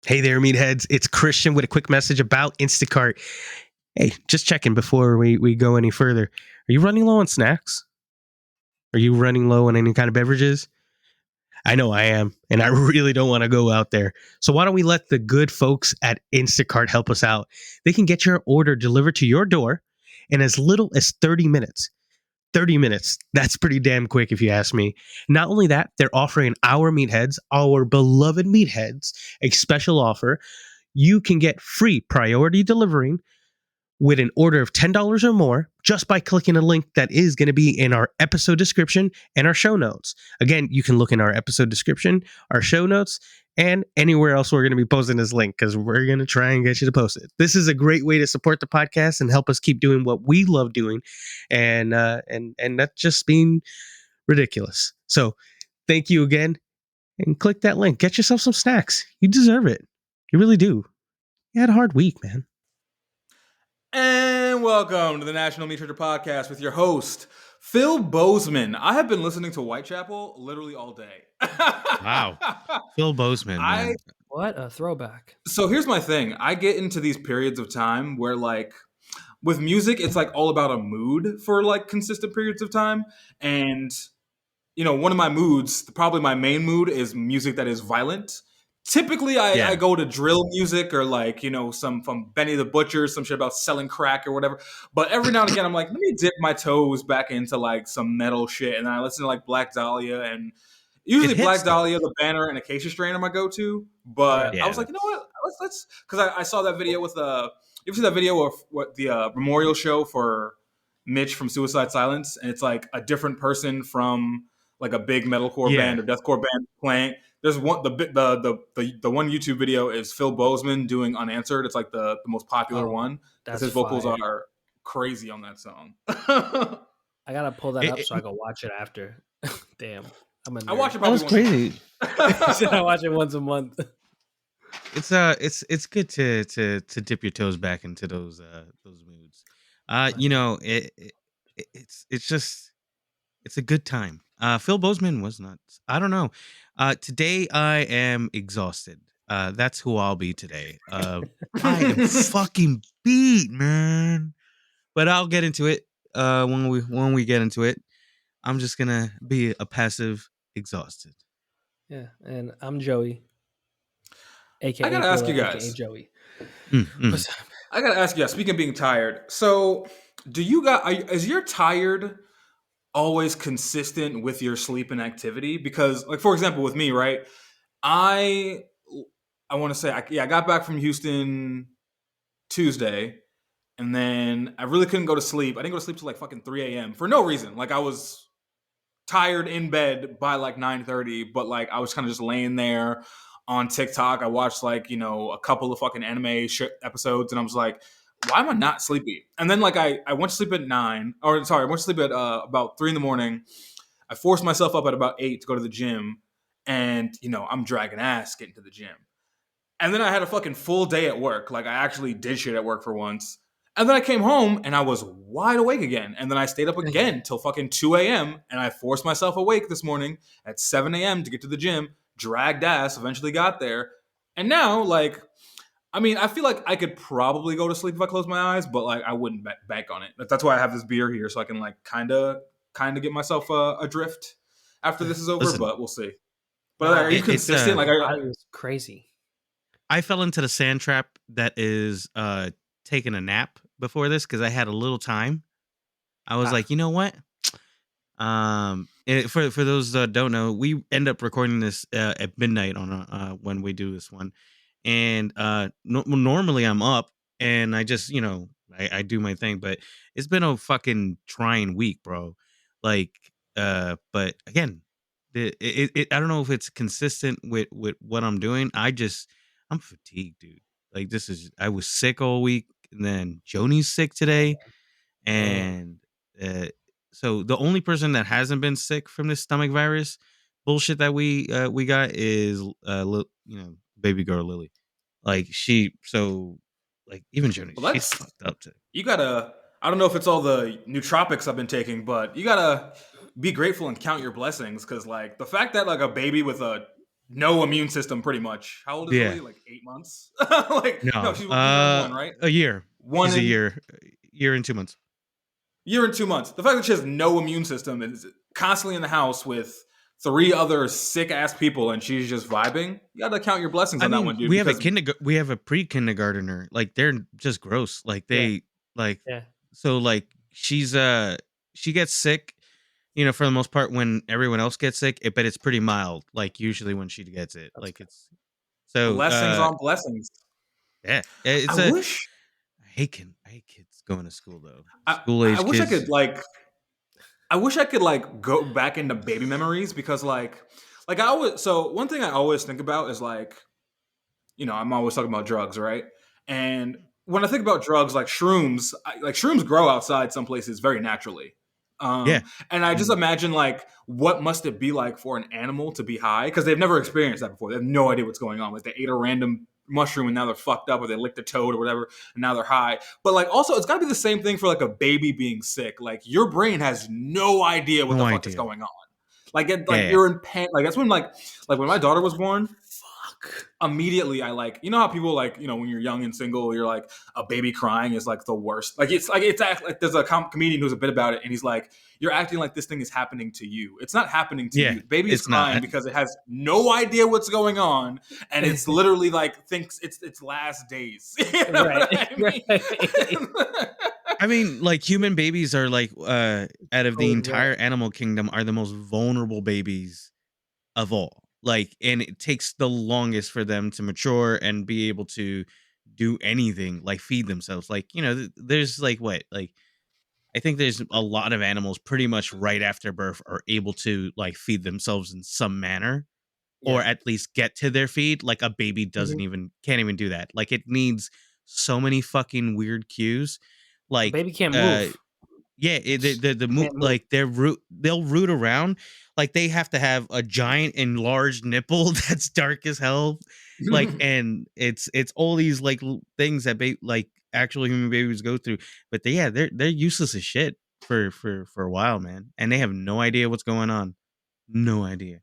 Hey there, meatheads. It's Christian with a quick message about Instacart. Hey, just checking before we go any further. Are you running low on snacks? Are you running low on any kind of beverages? I know I am, and I really don't want to go out there. So why don't we let the good folks at Instacart help us out? They can get your order delivered to your door in as little as 30 minutes. 30 minutes. That's pretty damn quick if you ask me. Not only that, they're offering our meatheads, our beloved meatheads, a special offer. You can get free priority delivering with an order of $10 or more just by clicking a link that is going to be in our episode description and our show notes. Again, you can look in our episode description, our show notes, and anywhere else we're going to be posting this link because we're going to try and get you to post it. This is a great way to support the podcast and help us keep doing what we love doing, and not just being ridiculous. So thank you again, and click that link. Get yourself some snacks. You deserve it. You really do. You had a hard week, man. And welcome to the National Meat Trader Podcast with your host, Phil Bozeman. I have been listening to Whitechapel literally all day. Wow. Phil Bozeman, man. What a throwback. So here's my thing. I get into these periods of time where, like, with music, it's like all about a mood for like consistent periods of time. And, you know, one of my moods, probably my main mood, is music that is violent. Typically, I go to drill music or like, you know, some from Benny the Butcher, some shit about selling crack or whatever. But every now and again, I'm like, let me dip my toes back into like some metal shit. And I listen to like Black Dahlia, and usually Black Dahlia, The Banner, and Acacia Strain are my go-to. But I was like, you know what? Let's because I saw that video with you ever see that video of what the memorial show for Mitch from Suicide Silence, and it's like a different person from like a big metalcore band or deathcore band playing. There's one the one YouTube video is Phil Bozeman doing Unanswered. It's like the most popular one. Because his vocals are crazy on that song. I gotta pull that up so I can watch it after. Damn, I watch it. That was crazy. I watch it once a month. It's good to dip your toes back into those moods. You know, it's a good time. Phil Bozeman was nuts. I don't know. Today I am exhausted. That's who I'll be today. I am fucking beat, man. But I'll get into it. When we get into it, I'm just gonna be a passive exhausted. Yeah, and I'm Joey. AKA I gotta ask you guys. AKA Joey. What's up? I gotta ask you guys. Speaking of being tired, so do you guys? Is your tired always consistent with your sleep and activity? Because, like, for example, with me, right? I want to say, I got back from Houston Tuesday, and then I really couldn't go to sleep. I didn't go to sleep till like fucking 3 a.m. for no reason. Like, I was tired in bed by like 9:30, but like I was kind of just laying there on TikTok. I watched like, you know, a couple of fucking anime episodes, and I was like, why am I not sleepy? And then like I went to sleep at I went to sleep at about 3 a.m. I forced myself up at about 8 to go to the gym, and you know, I'm dragging ass getting to the gym. And then I had a fucking full day at work. Like I actually did shit at work for once. And then I came home and I was wide awake again. And then I stayed up again till fucking 2 a.m. And I forced myself awake this morning at 7 a.m. to get to the gym, dragged ass, eventually got there. And now, like, I mean, I feel like I could probably go to sleep if I close my eyes, but like I wouldn't bank on it. That's why I have this beer here, so I can like kind of get myself adrift after this is over. Listen, but we'll see. But are you consistent? Like, it was crazy. I fell into the sand trap that is taking a nap before this because I had a little time. I was like, you know what? For those that don't know, we end up recording this at midnight on when we do this one. And normally I'm up and I just, you know, I do my thing, but it's been a fucking trying week, bro. Like, but again, I don't know if it's consistent with what I'm doing. I'm fatigued, dude. Like I was sick all week, and then Joni's sick today, and so the only person that hasn't been sick from this stomach virus bullshit that we got is baby girl Lily. Like even Joni, she's fucked up too. You gotta. I don't know if it's all the nootropics I've been taking, but you gotta be grateful and count your blessings, because like the fact that like a baby with a no immune system, pretty much. How old is Yeah. Lily? Like 8 months? Like no, No. she's only one, right? A year. One She's a in year and 2 months. year and 2 months. The fact that she has no immune system and is constantly in the house with 3 other sick ass people and she's just vibing. You gotta count your blessings I on that mean, one, dude. we have a Because we have a pre-kindergartner. Like they're just gross. Like Yeah. they like Yeah. so like she's she gets sick, for the most part when everyone else gets sick, but it's pretty mild. Like usually when she gets it, That's like good. it's so blessings on blessings. yeah. I It's a wish I hate kids going to school though. I, School I age wish I kids. could like I wish I could like go back into baby memories, because like I always, so one thing I always think about is like, I'm always talking about drugs, right? And when I think about drugs, like shrooms, like shrooms grow outside some places very naturally. Yeah. And I just Mhm. imagine like what must it be like for an animal to be high, because they've never experienced that before. They have no idea what's going on. Like they ate a random mushroom and now they're fucked up, or they licked a toad or whatever and now they're high. But like also it's got to be the same thing for like a baby being sick. Like your brain has no idea what No the fuck is idea. going on. Like like Yeah. you're in pain. Like that's when like when my daughter was born, immediately I like, how people like, when you're young and single, you're like, a baby crying is like the worst. Like it's like there's a comedian who's a bit about it and he's like, you're acting like this thing is happening to you. It's not happening to Yeah. you. The baby is It's crying not. because it has no idea what's going on and it's literally like thinks it's its last days. You know Right. what I mean? Right. I mean, like human babies are like out of the Code entire red. animal kingdom are the most vulnerable babies of all. Like, and it takes the longest for them to mature and be able to do anything, like feed themselves. Like, there's like what, like I think there's a lot of animals pretty much right after birth are able to like feed themselves in some manner, or Yeah. at least get to their feed. Like a baby Mhm. can't even do that. Like it needs so many fucking weird cues. A Like, baby can't move. yeah, Can't move. like they'll root around. Like they have to have a giant enlarged nipple that's dark as hell. Like, and it's all these like things that like actual human babies go through. But they're useless as shit for a while, man. And they have no idea what's going on. No idea.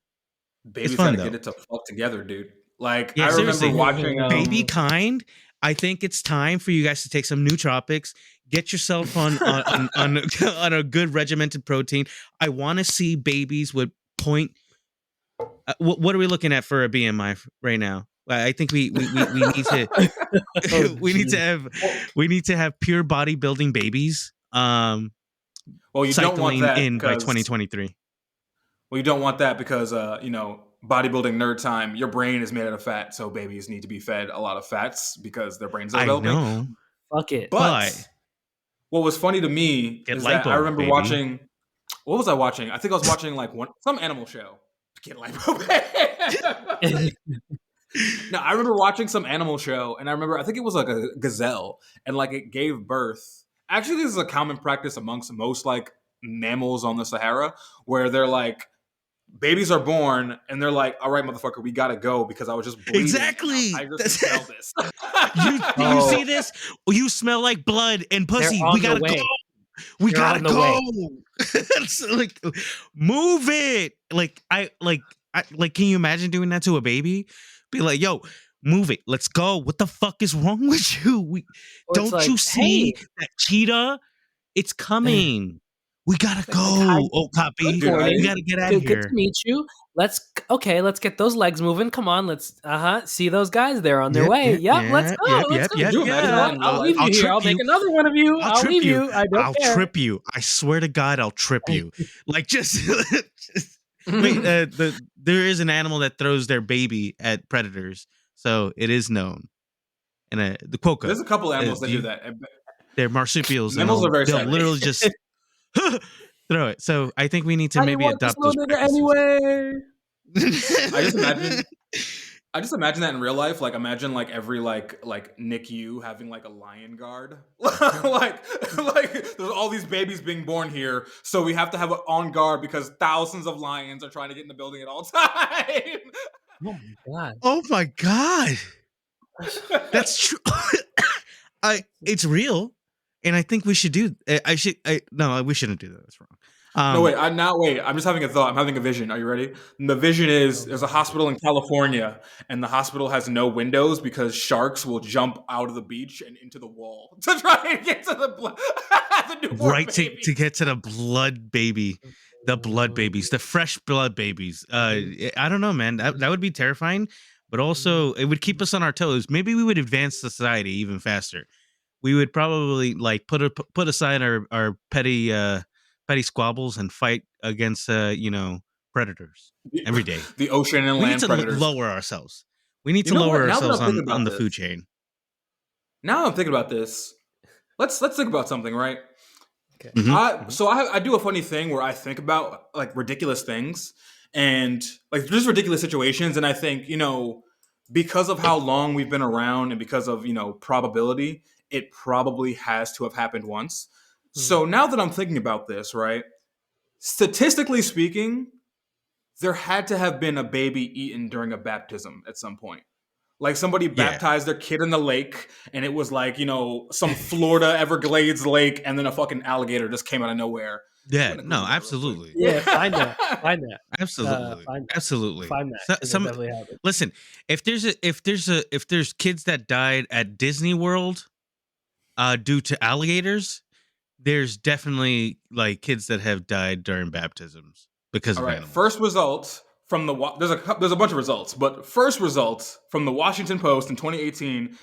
It's Baby's got fun to get though. it to fuck together, dude. Like Yeah, I remember seriously. watching Baby kind. I think it's time for you guys to take some nootropics. Get yourself on on a good regimented protein. I want to see babies with point. What are we looking at for a BMI right now? I think we need to Oh, we need to jeez. have well, we need to have pure bodybuilding babies well, you don't want cycling that in by because 2023. Well, you don't want that because, bodybuilding nerd time, your brain is made out of fat. So babies need to be fed a lot of fats because their brains are I developing. know, Fuck it. but But what was funny to me get is that I lipo, remember baby. watching, what was I watching? I think I was watching like some animal show. Get lipo. No, I remember watching some animal show and I think it was like a gazelle and like it gave birth. Actually, this is a common practice amongst most like mammals on the Sahara where they're like, babies are born and they're like, all right, motherfucker, we gotta go because I was just bleeding and now Exactly. tigers can smell this. You Oh, see this? You smell like blood and they're pussy. We on their gotta go. way. We They're gotta on the go. way. It's like move it. Like can you imagine doing that to a baby? Be like, yo, move it. Let's go. What the fuck is wrong with you? Or it's Don't like, you hey, see that cheetah? It's coming. We gotta like hi, go. Oh, good copy. Dude, We morning. gotta get out of Good to here. meet you. Let's get those legs moving. Come on, let's see those guys. They're on their Yep, way. yep, Yep, let's yep, go. yep, Let's yep, go. could yep, you You imagine know that what? yep. in real I'll life? leave I'll you here. trip I'll make you. another one of you. I'll I'll trip leave you. you. I don't I'll care. trip you. I swear to God, I'll trip you. Like just wait. There is an animal that throws their baby at predators, so it is known. And the quokka, There's a couple animals that do you, that. they're marsupials, and Mammals are very they'll savage. literally just throw it. So I think we need to I didn't maybe want this adopt those little nigga practices. anyway. I just imagine I just imagine that in real life. Like imagine like every like NICU having like a lion guard. like there's all these babies being born here, so we have to have it on guard because thousands of lions are trying to get in the building at all time. Oh my god. Oh my God, that's true. It's real, and I think we should do. I should. I no, we shouldn't do that. That's wrong. No, wait. I'm just having a thought. I'm having a vision. Are you ready? And the vision is there's a hospital in California, and the hospital has no windows because sharks will jump out of the beach and into the wall to try and get to the newborn right baby. to get to the blood baby, the blood babies, the fresh blood babies. I don't know, man. That would be terrifying, but also it would keep us on our toes. Maybe we would advance society even faster. We would probably like put aside our petty squabbles and fight against predators every day. The ocean and We need land to predators. lower ourselves. We need You to know what? lower Now that ourselves I'm thinking on about the this- food chain. Now I'm thinking about this. Let's think about something, right? Okay. Mhm. I do a funny thing where I think about like ridiculous things and like just ridiculous situations, and I think because of how long we've been around and because of probability, it probably has to have happened once. So now that I'm thinking about this, right? Statistically speaking, there had to have been a baby eaten during a baptism at some point. Like somebody Yeah. baptized their kid in the lake, and it was like some Florida Everglades lake, and then a fucking alligator just came out of nowhere. Yeah, I'm gonna no, Google that real absolutely. quick. Yeah, find that. Absolutely. Find that. Absolutely. Find that. So- 'Cause it some definitely happened. listen, if there's kids that died at Disney World due to alligators, there's definitely like kids that have died during baptisms because All of right, animals. first results from there's a bunch of results, but first results from the Washington Post in 2018.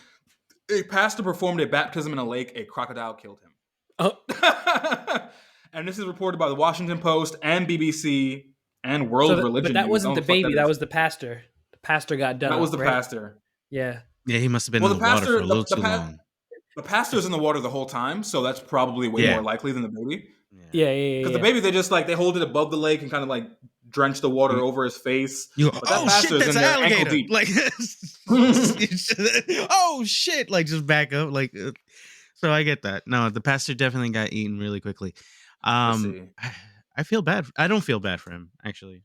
A pastor performed a baptism in a lake. A crocodile killed him. Oh, And this is reported by the Washington Post and BBC and World Religion but that News. wasn't I the don't know what baby. is. That was the pastor. The pastor got done. That was up, the right? pastor. Yeah. Yeah, he must have been Well, in the the water pastor- for a little the too pa- long. The pastor's in the water the whole time, so that's probably way Yeah. more likely than the baby. Yeah. Because the baby, they just they hold it above the lake and kind of like drench the water over his face. You go, But that oh shit, pastor's that's in an there ankle alligator! deep. Like, oh shit! Like, just back up. Like, so I get that. No, the pastor definitely got eaten really quickly. see. I feel bad. I don't feel bad for him actually.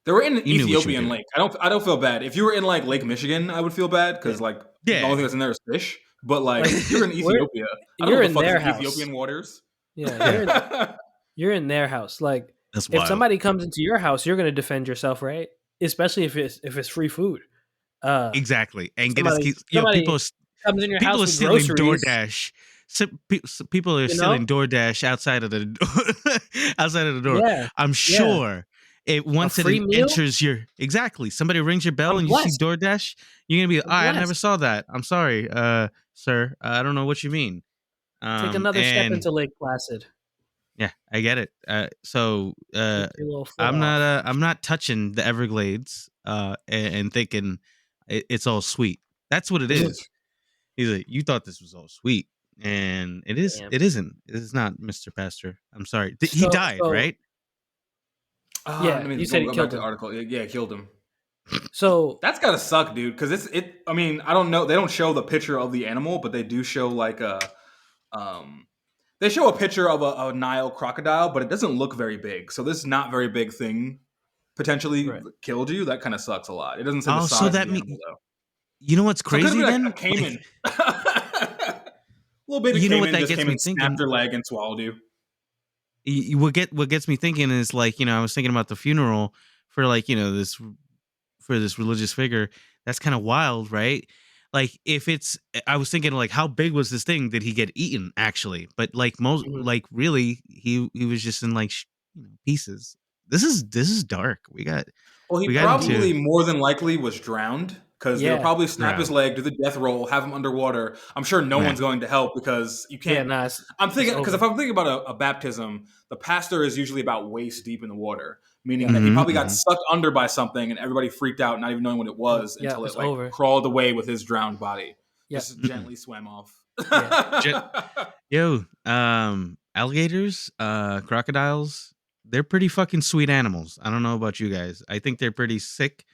They were in an You knew what you were Ethiopian doing. lake. I don't feel bad. If you were in like Lake Michigan, I would feel bad because the Yeah. only thing that's in there is fish. But like if you're in Where- Ethiopia, I don't you're know in what the fuck their is house. Ethiopian waters. Yeah. You're in their house. Like, That's if wild. somebody comes into your house, you're going to defend yourself, right? Especially if it's free food. Exactly, and somebody- people Comes in your people are house with stealing groceries. DoorDash. People are You stealing know? DoorDash outside of the outside of the door. Yeah. I'm sure once it free meal? enters your somebody rings your bell I'm and you see blessed. DoorDash, you're gonna be I never blessed. saw that. I'm sorry, sir. I don't know what you mean. Take another step and- into Lake Placid. Yeah, I get it. So Take your little foot I'm off. not touching the Everglades and thinking it's all sweet. That's what it is. He's like, you thought this was all sweet, and it is. Damn. It isn't. It is not, Mr. Pastor. I'm sorry. He So- died, so- right? Yeah, let me you said he go killed back to the him. article. Yeah, it killed him. So That's gotta suck, dude. Because I mean, I don't know. They don't show the picture of the animal, but they do show they show a picture of a Nile crocodile, but it doesn't look very big. So this not very big thing potentially Right. killed you. That kind of sucks a lot. It doesn't say the Oh, size so of the that mean- animal though. You know what's So it could've crazy been then? like a caiman. Little baby You know caiman what that just gets came me and snapped thinking? your leg and swallowed you. What gets me thinking is I was thinking about the funeral for this religious figure. That's kind of wild, right? Like if I was thinking how big was this thing? Did he get eaten actually? But Mhm. really he was just in pieces. This is dark. We got Well, he We got probably into- more than likely was drowned because they Yeah. would probably snap his Drowned. leg, do the death roll, have him underwater. I'm sure no Right. one's going to help because you yeah, can't. nah, I'm thinking it's because over. if I'm thinking about a baptism, the pastor is usually about waist deep in the water, meaning Yeah. that he Mhm, probably got mhm. sucked under by something and everybody freaked out, not even knowing what it was Yeah, until it's it over. crawled away with his drowned body. Yeah. Just gently swam off. Yo, alligators, crocodiles, they're pretty fucking sweet animals. I don't know about you guys. I think they're pretty sick.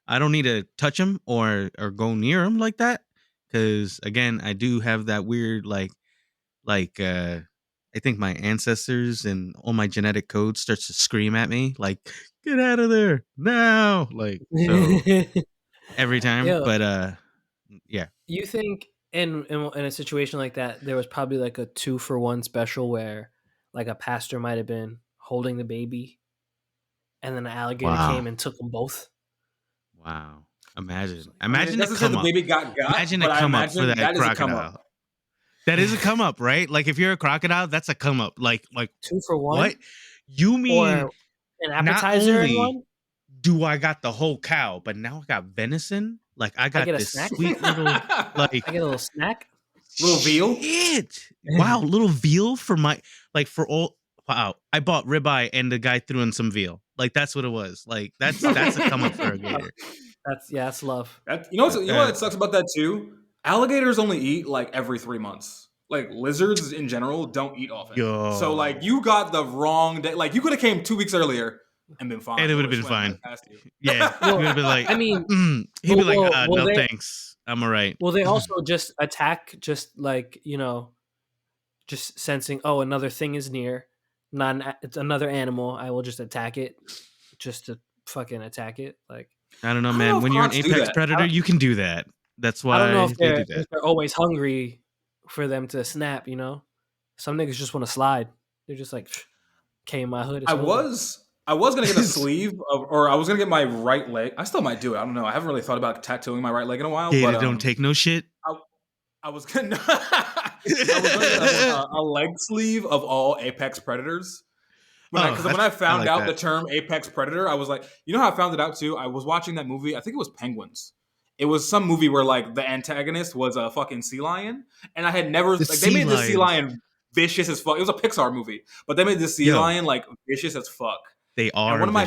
I don't need to touch them or go near them like that because again, I do have that weird I think my ancestors and all my genetic code starts to scream at me like get out of there now, so every time. Yeah. But yeah. You think in a situation like that, there was probably like a 2-for-1 special where like a pastor might have been holding the baby, and then an alligator Wow. came and took them both. Wow. Imagine. I mean, it Imagine the doesn't say come the up. baby got, Imagine a but I come up for imagine that that is a come crocodile. up. That is a come up, right? Like if you're a crocodile, that's a come up. Like 2 for 1, what? You mean or an not appetizer in only one. do I got the whole cow, but now I got venison? Like I I got get a this snack. sweet little like I get a little snack. Little veal? shit. Wow, little veal for my like for all wow. I bought ribeye and the guy threw in some veal. Like that's what it was. Like that's a come up for a gator. That's love. You know what sucks about that too? Alligators only eat like every 3 months. Like lizards in general don't eat often. So like Yo. you got the wrong day. Like you could have came 2 weeks earlier and been fine. And it would have would've been swam right fine. past you. Yeah. He would have been like, I mean, he'd be like, will no they thanks. I'm all right. will they also just attack, just like, just sensing, oh, another thing is near, it's another animal, I will just attack it, just to fucking attack it. Like, I don't know, I don't man. know if When you're an crocs do apex that. predator, you can do that. That's I don't know why if they they're do if that. they're always hungry for them to snap. Some niggas just want to slide. They're just like, came my hood. It's I over. was gonna get a sleeve or I was gonna get my right leg. I still might do it. I don't know. I haven't really thought about tattooing my right leg in a while. Gator But don't take no shit. I was gonna I was gonna get a leg sleeve of all apex predators. When I found like out that. the term apex predator, I was like, you know how I found it out too? I was watching that movie. I think it was Penguins. It was some movie where like the antagonist was a fucking sea lion, and I had never The like they sea made the sea lions. lion vicious as fuck. It was a Pixar movie, but they made the sea Yo, lion like vicious as fuck. they And are vicious. one of my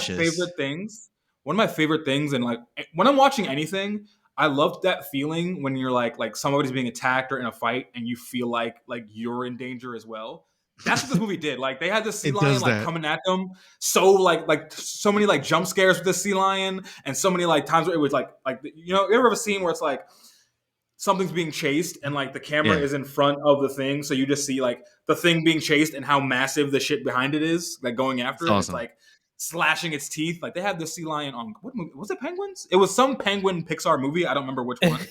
favorite things, and like when I'm watching anything, I love that feeling when you're like somebody's being attacked or in a fight, and you feel like you're in danger as well. That's what this movie did. Like they had the sea It lion does like that. coming at them, so like so many like jump scares with the sea lion, and so many like times where it was you ever have a scene where it's like something's being chased and like the camera Yeah. is in front of the thing, so you just see like the thing being chased and how massive the shit behind it is, like going after It's it. It's awesome. like slashing its teeth. Like they had the sea lion on what movie was it? Penguins? It was some penguin Pixar movie. I don't remember which one,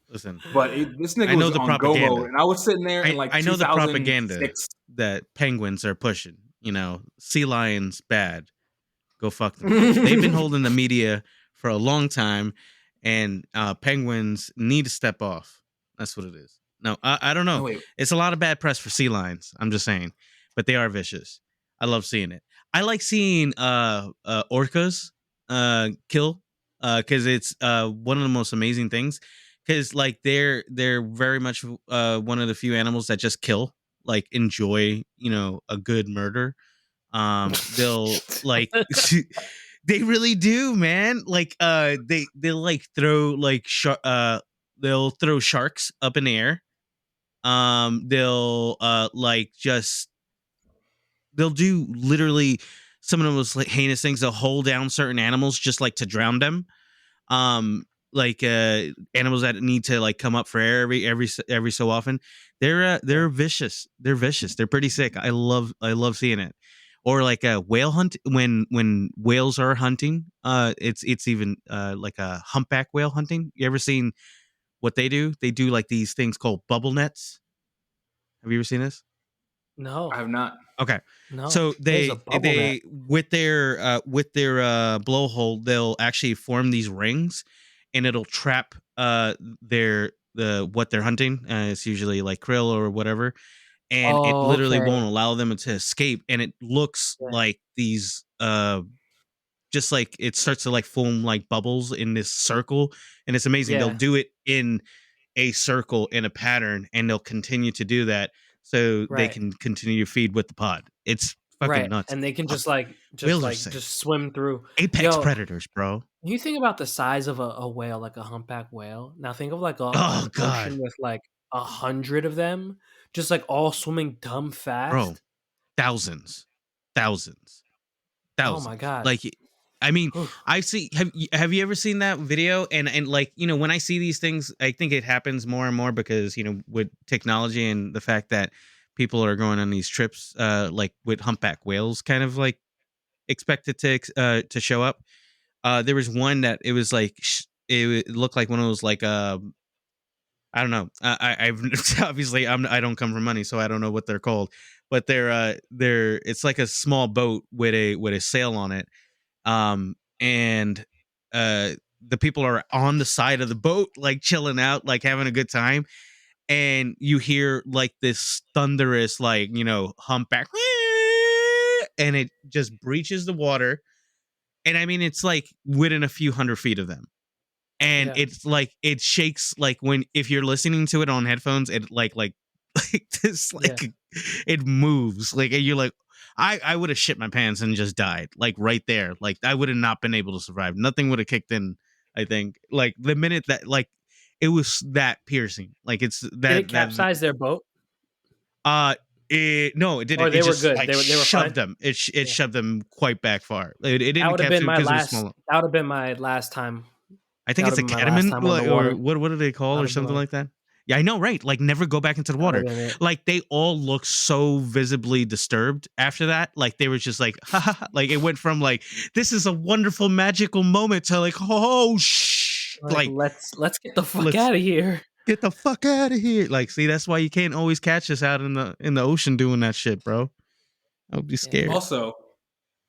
Listen, but this nigga I know was the on go mode, propaganda. and I was sitting there in like I know the propaganda 2006. that penguins are pushing. Sea lions bad. Go fuck themselves. They've been holding the media for a long time, and penguins need to step off. That's what it is. No, I don't know. No, wait. It's a lot of bad press for sea lions. I'm just saying, but they are vicious. I love seeing it. I like seeing orcas kill because it's one of the most amazing things. Because like they're very much one of the few animals that just kill, like enjoy a good murder. They'll like they really do, man. Like they'll like throw like they'll throw sharks up in the air. They'll like just they'll do literally some of the most like heinous things. They'll hold down certain animals just like to drown them. Like animals that need to like come up for air every so often. They're vicious. They're vicious. They're pretty sick. I love seeing it. Or like a whale hunt when whales are hunting. It's even like a humpback whale hunting. You ever seen what they do? They do like these things called bubble nets. Have you ever seen this? No, I have not. Okay. no. So What is a bubble net? with their blowhole, they'll actually form these rings, and it'll trap what they're hunting. It's usually like krill or whatever, and it Oh, literally okay. won't allow them to escape. And it looks Yeah. like these just like it starts to like form like bubbles in this circle, and it's amazing. Yeah. They'll do it in a circle in a pattern, and they'll continue to do that so they Right. can continue to feed with the pod. It's fucking Right. nuts. And they can just Whales are sick. just swim through. Apex Yo, predators, bro. when you think about the size of a whale, like a humpback whale. Now think of like Oh an god, ocean with like 100 of them, just like all swimming dumb fast. bro, thousands. Oh my god. Like, I mean, Oof. I see. Have you ever seen that video? And like when I see these things, I think it happens more and more because with technology and the fact that people are going on these trips, like with humpback whales, kind of like expected to show up. There was one that it was like it looked like one of those like I I don't know. I've obviously I don't come from money, so I don't know what they're called. But they're it's like a small boat with a sail on it. And the people are on the side of the boat, like chilling out, like having a good time. And you hear like this thunderous, like, humpback, and it just breaches the water. And I mean, it's like within a few 100 feet of them. And Yeah. it's like it shakes, like when if you're listening to it on headphones, it like this, like it moves, like, and you're like, I would have shit my pants and just died, like right there. Like I would have not been able to survive. Nothing would have kicked in. I think like the minute that, like, it was that piercing. Like it's Did that it capsize their boat? No, it didn't. Or It they were just good. like They were fine. shoved them. It Yeah. shoved them quite back far. It That didn't would have capture been my because it was last. small. That would have been my last time. I think That it's a would've been my last ketamine, time on the or water. what do they call, That or would've been something like- like that. Yeah, I know, right? Like never go back into the That water. would've been it. Like they all look so visibly disturbed after that. Like they were just like, ha, ha, ha. Like it went from like, this is a wonderful magical moment to like, oh shh, like let's get the fuck let's- out of here. get the fuck out of here. Like, see, that's why you can't always catch us out in the ocean doing that shit, bro. I would be scared. Also,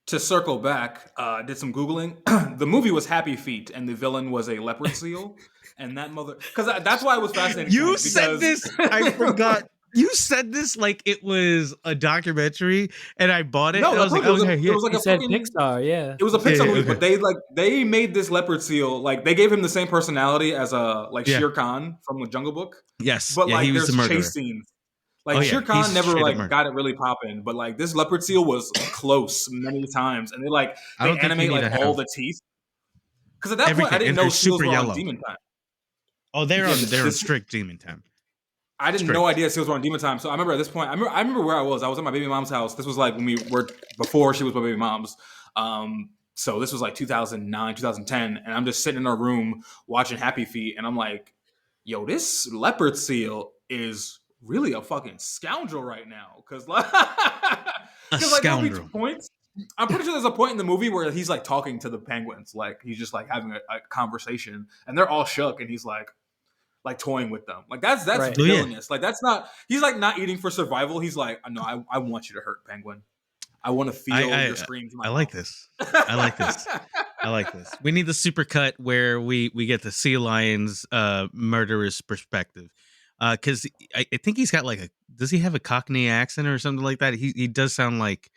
to circle back, I did some Googling. The movie was Happy Feet, and the villain was a leopard seal. And that because that's why it was fascinating. to me, You said because- this. I forgot. You said this like it was a documentary, and I bought it. No, and I was like, it was, okay, it was like You a said fucking, Pixar, yeah. It was a Pixar Yeah, movie, okay. but they made this leopard seal, like they gave him the same personality as Yeah. Shere Khan from the Jungle Book. yes, But yeah, like he was there's the murderer. chase scenes. Like Oh, yeah, Shere Khan he's never straight up like murder. got it really popping, but like this leopard seal was close many times, and I they don't think you animate need like to all have the teeth. Because at that point, I everything, didn't and know they're seals super were yellow. on demon time. Oh, they're Yeah, on this- strict demon time. I didn't Strict. no idea seals were on demon time. So I remember at this point, I remember where I was. I was at my baby mom's house. This was like when we were before she was my baby mom's. So this was like 2009, 2010, and I'm just sitting in our room watching Happy Feet, and I'm like, "Yo, this leopard seal is really a fucking scoundrel right now." Because like, there'll be scoundrel. points. I'm pretty sure there's a point in the movie where he's like talking to the penguins, like he's just like having a conversation, and they're all shook, and he's like toying with them. Like that's Right. Oh, yeah. villainous. Like that's not. He's like not eating for survival. He's like, no, I want you to hurt, penguin. I want to feel your screams. In my I like mouth." this. I like this. I like this. We need the super cut where we get the sea lion's murderous perspective. Because I think he's got like does he have a Cockney accent or something like that? He does sound like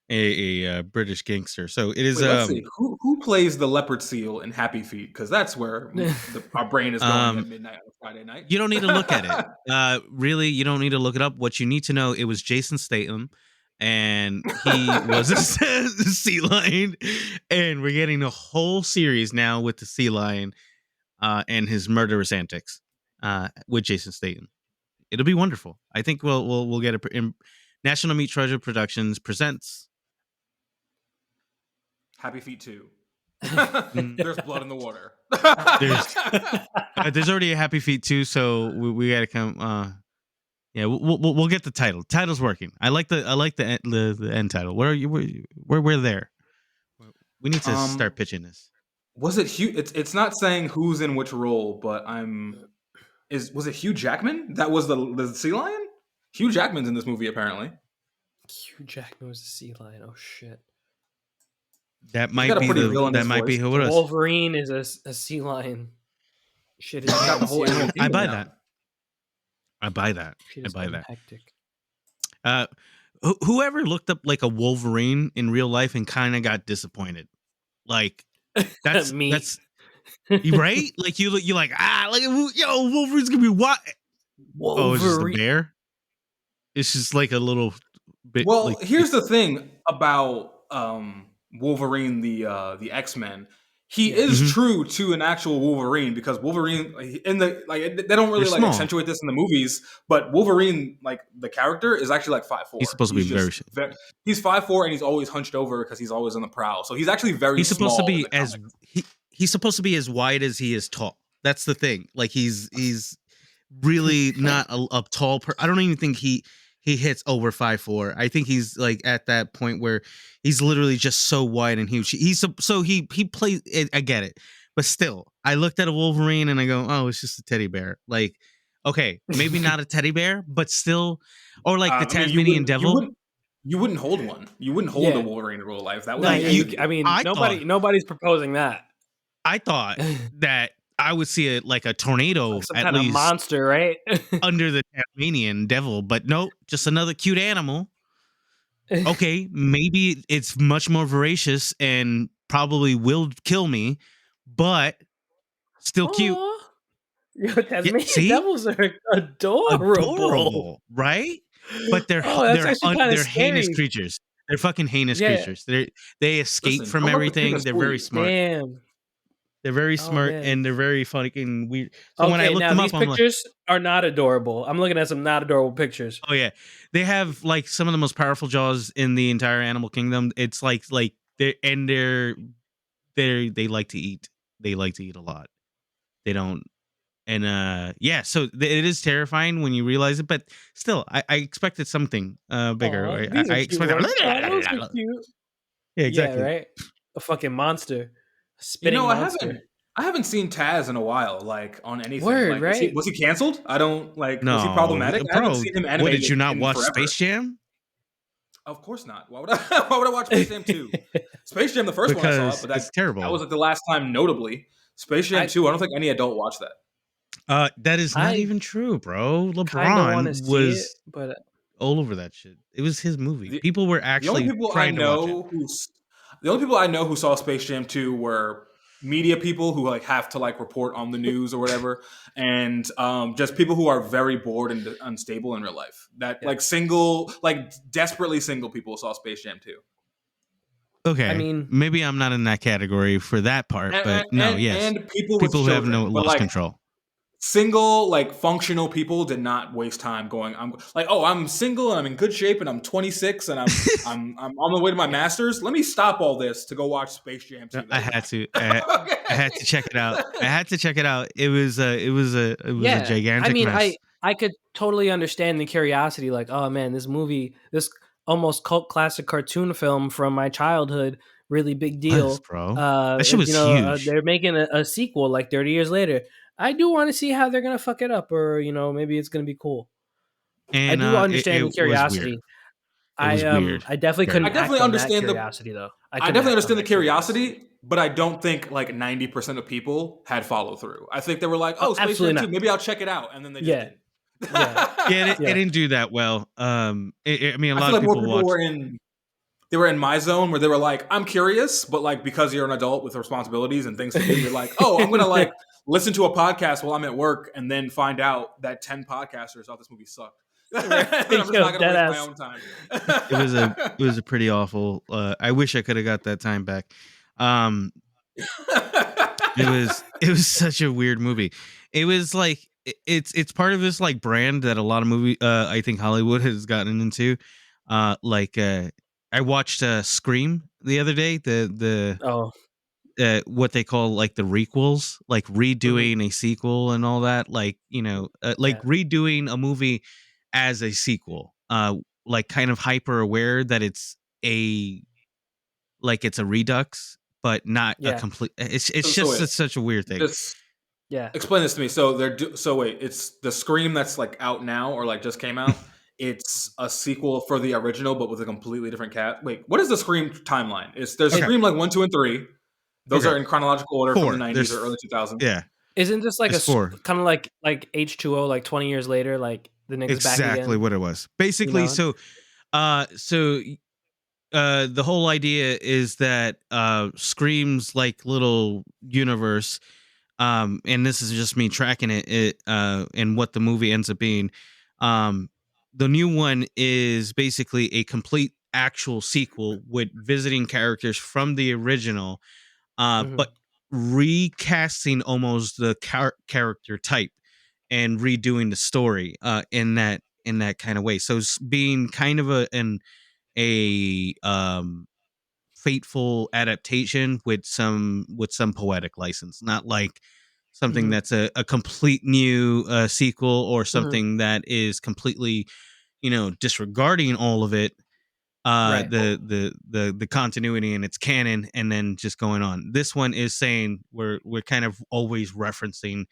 a British gangster. So it is. Wait, let's see who plays the leopard seal in Happy Feet, because that's where our brain is going at midnight on Friday night. You don't need to look at it. Really, you don't need to look it up. What you need to know, it was Jason Statham, and he was a sea lion, and we're getting a whole series now with the sea lion and his murderous antics with Jason Statham. It'll be wonderful. I think we'll get it. National Meat Treasure Productions presents Happy Feet 2. Mm. There's blood in the water. There's already a Happy Feet too, so we got to come. Yeah, we'll get the title. Title's working. I like the end title. Where are you? We're there. We need to start pitching this. Was it Hugh? It's not saying who's in which role, but was it Hugh Jackman that was the sea lion? Hugh Jackman's in this movie apparently. Hugh Jackman was a sea lion. Oh shit. That got might a be pretty the villainous that might be voice. who it is. Wolverine is a sea lion. Shit is Got the whole animal I kingdom buy now. that. I buy that. Shit I is buy that. hectic. Whoever looked up like a Wolverine in real life and kind of got disappointed, like that's Me. that's right. Like you like like Wolverine's gonna be what? Oh, it's just the bear. It's just like a little bit. Well, like, here's the thing about Wolverine, the X-Men. He is Mhm. true to an actual Wolverine, because Wolverine in the they don't really They're like small. accentuate this in the movies, but Wolverine, like the character, is actually like 5'4". He's supposed to be very He's 5'4", and he's always hunched over because he's always on the prowl. So he's actually very. He's supposed to small in be the as comics. he's supposed to be as wide as he is tall. That's the thing. Like he's really not a tall I don't even think he hits over 5'4". I think he's like at that point where he's literally just so wide and huge. He plays. I get it, but still, I looked at a Wolverine and I go, oh, it's just a teddy bear. Like Okay, maybe not a teddy bear, but still, or like the I mean, Tasmanian devil. you wouldn't hold one. You wouldn't hold a Yeah. Wolverine in real life. That would No, be You, I entity. mean, I thought, nobody's proposing that. I thought that I would see like a tornado Like some at kind of least monster, right? under the Tasmanian devil, but no, just another cute animal. Okay, maybe it's much more voracious and probably will kill me, but still cute. Aw. Yo, Yeah, Tasmanian see, devils are adorable. adorable, right? But Oh, that's actually kind of they're heinous scary. creatures. They're fucking heinous Yeah. creatures. They escape Listen, from don't let the everything. penis They're fool very you. smart. Damn. They're very Oh smart man. and they're very fucking weird. So when I Okay, looked now them these up, I'm like, pictures are not adorable. I'm looking at some not adorable pictures. oh yeah, they have like some of the most powerful jaws in the entire animal kingdom. It's like they like to eat. They like to eat a lot. They don't. And yeah, so it is terrifying when you realize it, but still, I expected something bigger. Oh, Right? these are I cute expected. ones. Oh, those are cute. Yeah, Yeah, exactly. right. A fucking monster, a You spitting know, monster. I haven't seen Taz in a while, like on anything. Word, Like, right? was he canceled? I don't like. Was he No, problematic? I haven't bro, seen him what did animated you not in watch forever. Space Jam? Of course not. Why would I? Why would I watch Space Jam 2? Space Jam, the first one I saw it, Because but it's that was terrible. like the last time, notably. Space Jam I 2. I don't think any adult watched that. That is not I even true, bro. kind of want to LeBron see it, was but all over that shit. It was his movie. The People were the only actually people I trying to watch it. know who saw Space Jam 2 were media people who like have to like report on the news or whatever, and just people who are very bored and unstable in real life. That yeah. like desperately single people saw Space Jam 2. I Okay, mean, maybe I'm not in that category for that part, but no, yes, And people with people who have no children, but lost like control. single, like functional people did not waste time going. I'm like, oh, I'm single and I'm in good shape and I'm 26 and I'm on the way to my master's. Let me stop all this to go watch Space Jam No, 2. I had to. I had to check it out. I had to check it out. It was a yeah. I gigantic mean, mess. I could totally understand the curiosity. Like, oh man, this movie, this almost cult classic cartoon film from my childhood, really big Was, deal. bro. That shit was huge. They're making a sequel like 30 years later. I do want to see how they're gonna fuck it up, or maybe it's gonna be cool. I And do it, understand the it was weird. curiosity. It was weird. I definitely Very I couldn't weird. act definitely on that understand the curiosity though. I Couldn't definitely act on understand the that curiosity. curiosity, but I don't think like 90% of people had follow through. I think they were like, Oh, oh, Space Jam absolutely 2, not. maybe I'll check it out, and then they just Yeah, didn't. yeah, Yeah, it yeah. didn't do that well. I mean, a I lot feel of like more people people watched. were in my zone where they were like, I'm curious, but like because you're an adult with responsibilities and things to do, you're like, oh, I'm gonna like listen to a podcast while I'm at work and then find out that 10 podcasters thought this movie sucked. And I'm just Yo, not gonna waste my deadass. own time. It was a pretty awful. I wish I could have got that time back. Um, it was such a weird movie. It was like it's part of this like brand that a lot of movie I think Hollywood has gotten into. Like I watched Scream the other day. The Oh, what they call like the requels, like mhm, redoing a sequel and all that. Like like yeah, redoing a movie as a sequel. Like kind of hyper aware that a it's a redux, but not a yeah, complete. It's So just wait, such a weird thing. this yeah. explain this to me. So so wait, it's the Scream that's like out now or like just came out. It's a sequel for the original, but with a completely different cat. Wait, what is the Scream timeline? There's Okay, Scream like 1, 2, and 3. Those are okay, in chronological order from the four. 90s or There's early 2000s. yeah, Isn't this like there's four. kind of like H2O, like 20 years later, like the niggas back Exactly again? what it was. You Basically, know? so the whole idea is that Scream's like little universe, and this is just me tracking it and what the movie ends up being. Um, the new one is basically a complete actual sequel with visiting characters from the original, Hmm. but recasting almost the character type and redoing the story in that kind of way. So being kind of a fateful adaptation with some poetic license, not like something Hmm. that's a complete new sequel or Hmm. something that is completely disregarding all of it, Right. the continuity and its canon, and then just going on. This one is saying we're kind of always referencing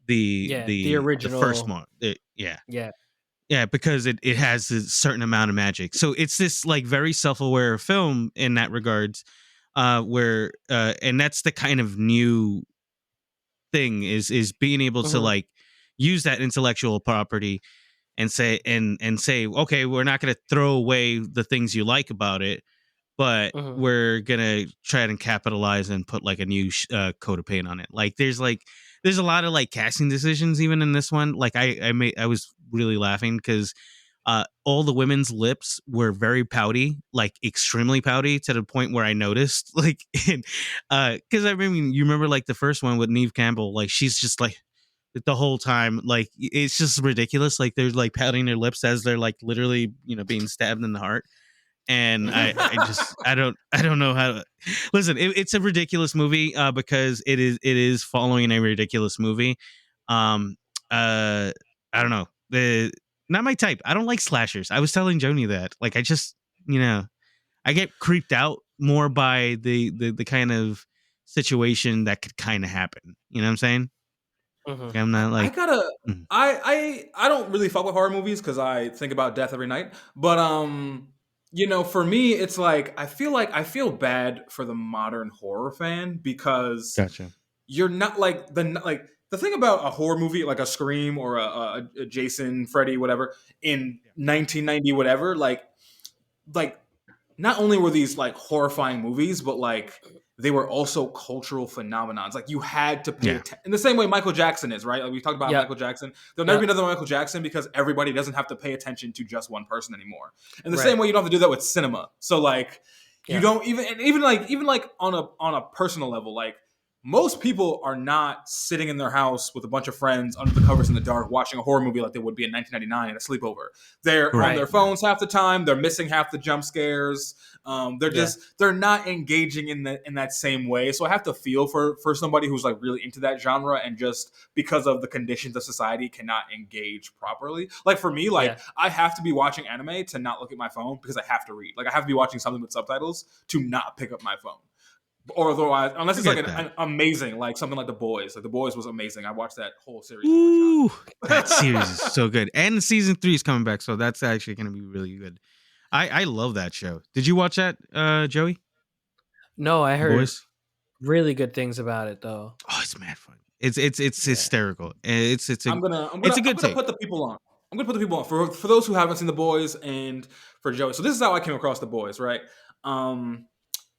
the the first original. one. Yeah. Yeah. Yeah, because it has a certain amount of magic. So it's this like very self-aware film in that regards, where and that's the kind of new thing is being able to Mhm. like use that intellectual property and say, okay, we're not going to throw away the things you like about it, but Mhm. we're gonna try and capitalize and put like a new coat of paint on it. There's a lot of like casting decisions even in this one. Like I was really laughing because all the women's lips were very pouty, like extremely pouty, to the point where I noticed like because I mean, you remember like the first one with Neve Campbell, like she's just like the whole time, like it's just ridiculous, like they're like pouting their lips as they're like literally, being stabbed in the heart. And I don't know how to listen. It's a ridiculous movie because it is following a ridiculous movie. Um, I don't know, the not my type. I don't like slashers. I was telling Joni that, like, I just, I get creeped out more by the kind of situation that could kind of happen. You know what I'm saying? Mhm. I'm not I like, gotta. mm, I don't really fuck with horror movies because I think about death every night. But for me, it's like I feel bad for the modern horror fan because gotcha. you're not the thing about a horror movie like a Scream or a Jason, Freddy, whatever in 1990, whatever. Like not only were these like horrifying movies, but like they were also cultural phenomenons. Like you had to pay Yeah, attention in the same way Michael Jackson is, right? Like we talked about Yep. Michael Jackson. There'll never be Yep. another Michael Jackson because everybody doesn't have to pay attention to just one person anymore. In the same Right. way, you don't have to do that with cinema. So like you Yeah. don't even like on a personal level, like most people are not sitting in their house with a bunch of friends under the covers in the dark watching a horror movie like they would be in 1999 at a sleepover. They're on right. their phones half the time. They're missing half the jump scares. Yeah. They're not engaging in that same way. So I have to feel for somebody who's like really into that genre and just because of the conditions of society cannot engage properly. Like for me, like Yeah. I have to be watching anime to not look at my phone because I have to read. Like I have to be watching something with subtitles to not pick up my phone. Or otherwise, unless I it's like get that. an amazing, like something like The Boys. Like The Boys was amazing. I watched that whole series in Ooh, one that series is shot. so good. And season 3 is coming back, so that's actually going to be really good. I love that show. Did you watch that, Joey? No, I The heard Boys? really good things about it though. Oh, it's mad fun. It's Yeah. hysterical. I'm gonna I'm It's gonna a I'm good gonna take. put the people on. I'm gonna put the people on for those who haven't seen The Boys and for Joey. So this is how I came across The Boys, right? Um,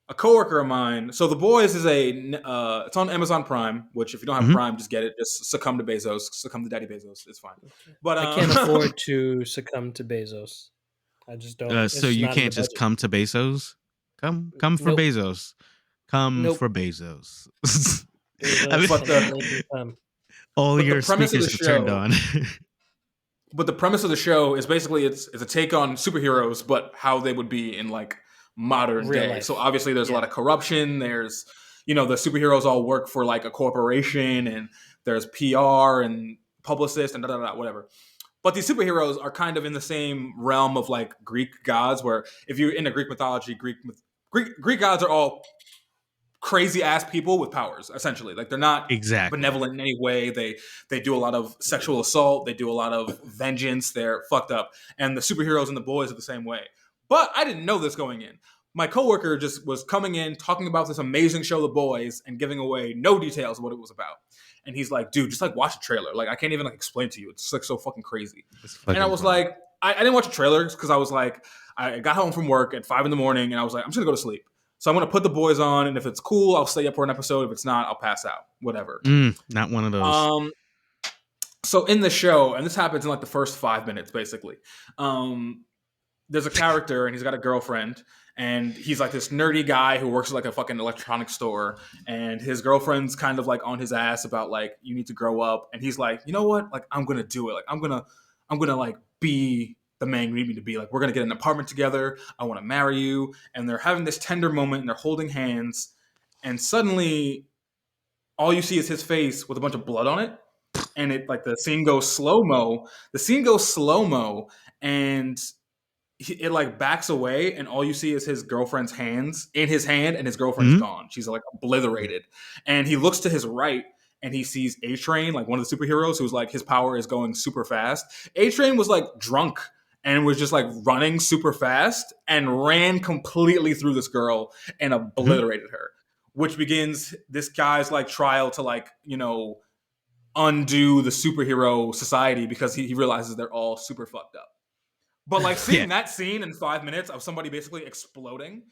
a coworker of mine. So The Boys is it's on Amazon Prime. Which if you don't have Hmm. Prime, just get it. Just succumb to Bezos. Succumb to Daddy Bezos. It's fine. But I can't afford to succumb to Bezos. I just don't. So It's just you not in the can't just budget. come to Bezos. Come for Nope. Bezos. Come Nope. for Bezos. I mean, Bezos but and Lincoln come. all the your premise of the speakers are turned show. on. But the premise of the show is basically it's a take on superheroes, but how they would be in like modern Real day. So life. obviously there's a lot Yeah. of corruption. There's the superheroes all work for like a corporation, and there's PR and publicists and whatever. But these superheroes are kind of in the same realm of like Greek gods, where if you're into Greek mythology, Greek gods are all crazy ass people with powers, essentially. Like they're not Exactly. benevolent in any way. They do a lot of sexual assault. They do a lot of vengeance. They're fucked up. And the superheroes and the boys are the same way. But I didn't know this going in. My coworker just was coming in talking about this amazing show, The Boys, and giving away no details of what it was about. And he's like, dude, just like watch the trailer. Like I can't even like explain to you. It's just like so fucking crazy. It's And I fucking was fun. like, I didn't watch the trailers because I was like, I got home from work at 5 a.m. and I was like, I'm just gonna go to sleep. So I'm gonna put The Boys on, and if it's cool, I'll stay up for an episode. If it's not, I'll pass out. Whatever. Not one of those. Um, so in the show, and this happens in like the first 5 minutes, basically. There's a character, and he's got a girlfriend, and he's like this nerdy guy who works at like a fucking electronics store, and his girlfriend's kind of like on his ass about like you need to grow up, and he's like, you know what, like I'm gonna do it, like I'm gonna like be the man you need me to be, like we're gonna get an apartment together, I want to marry you, and they're having this tender moment, and they're holding hands, and suddenly all you see is his face with a bunch of blood on it, and it like the scene goes slow mo. The scene goes slow mo, and it like backs away, and all you see is his girlfriend's hands in his hand, and his girlfriend is Mhm. gone. She's like obliterated, and he looks to his right, and he sees A Train, like one of the superheroes, who's like his power is going super fast. A Train was like drunk and was just like running super fast and ran completely through this girl and obliterated her, which begins this guy's like trial to like, undo the superhero society because he realizes they're all super fucked up. But like seeing that scene in 5 minutes of somebody basically exploding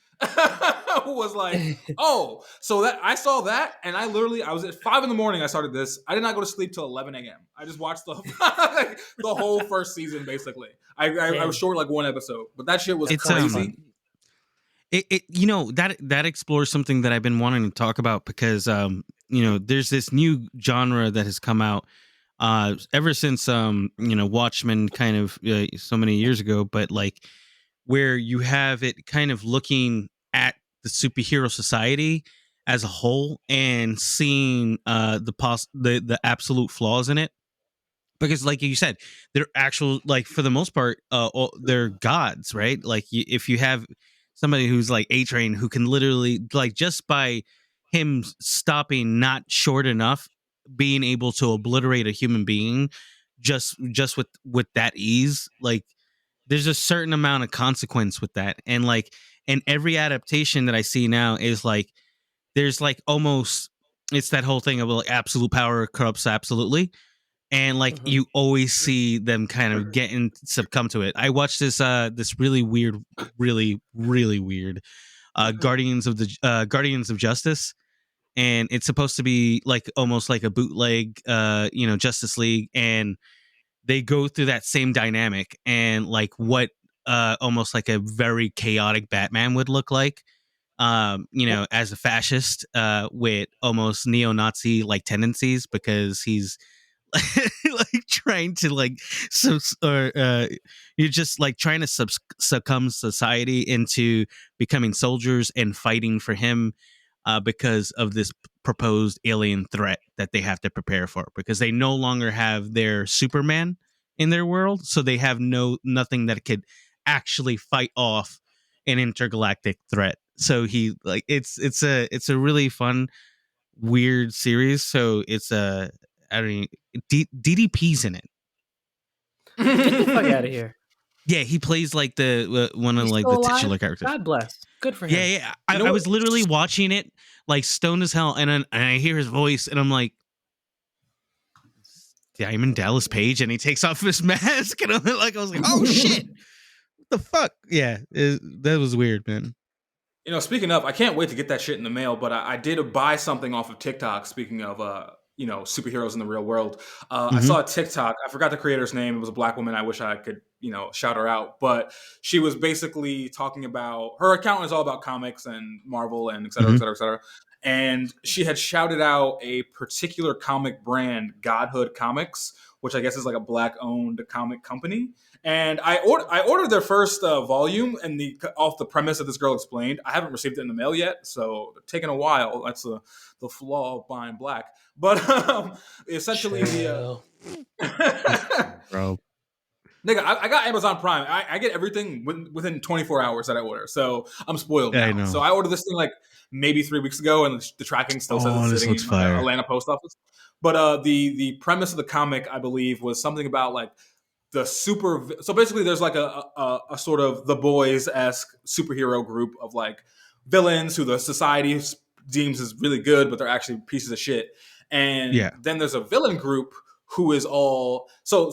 was like, oh, so that I saw that, and I was at 5 a.m. I started this. I did not go to sleep till 11 a.m. I just watched the the whole first season basically. I was short like one episode, but that shit was crazy. That explores something that I've been wanting to talk about because there's this new genre that has come out ever since Watchmen kind of so many years ago, but like where you have it kind of looking at the superhero society as a whole and seeing the absolute flaws in it. Because like you said, they're actual, like for the most part, they're gods, right? Like if you have somebody who's like A Train who can literally, like, just by him stopping not short enough, being able to obliterate a human being just with that ease, like there's a certain amount of consequence with that. And like, and every adaptation that I see now is like there's like almost, it's that whole thing of like absolute power corrupts absolutely, and like you always see them kind of succumb to it. I watched this really weird, really weird Guardians of Justice, and it's supposed to be like almost like a bootleg Justice League, and they go through that same dynamic and like what almost like a very chaotic Batman would look like, as a fascist with almost neo-Nazi like tendencies, because he's like trying to like you're just like trying to succumb society into becoming soldiers and fighting for him because of this proposed alien threat that they have to prepare for, because they no longer have their Superman in their world, so they have nothing that could actually fight off an intergalactic threat. So he like it's a really fun weird series. So it's I don't know, DDP's in it. Get the fuck out of here. Yeah, he plays like the one of He's like still the alive? titular characters. God bless. Good for him. Yeah. I was literally watching it like stoned as hell, and then I hear his voice, and I'm like, Diamond Dallas Page, and he takes off his mask, and I was like, oh shit, what the fuck? Yeah, that was weird, man. Speaking of, I can't wait to get that shit in the mail, but I did buy something off of TikTok. Speaking of, superheroes in the real world. I saw a TikTok. I forgot the creator's name. It was a black woman. I wish I could, shout her out. But she was basically talking about, her account is all about comics and Marvel and et cetera, et cetera, et cetera. And she had shouted out a particular comic brand, Godhood Comics, which I guess is like a black-owned comic company. And I ordered their first volume, and off the premise that this girl explained. I haven't received it in the mail yet, so it's taking a while. That's the flaw of buying black. But essentially, bro. Nigga, I got Amazon Prime. I get everything within 24 hours that I order, so I'm spoiled now. I know. So I ordered this thing like maybe 3 weeks ago, and the tracking still says it's sitting in Atlanta post office. But the premise of the comic, I believe, was something about like the super. So basically, there's like a sort of The Boys-esque superhero group of like villains who the society deems is really good, but they're actually pieces of shit. And then there's a villain group who is all so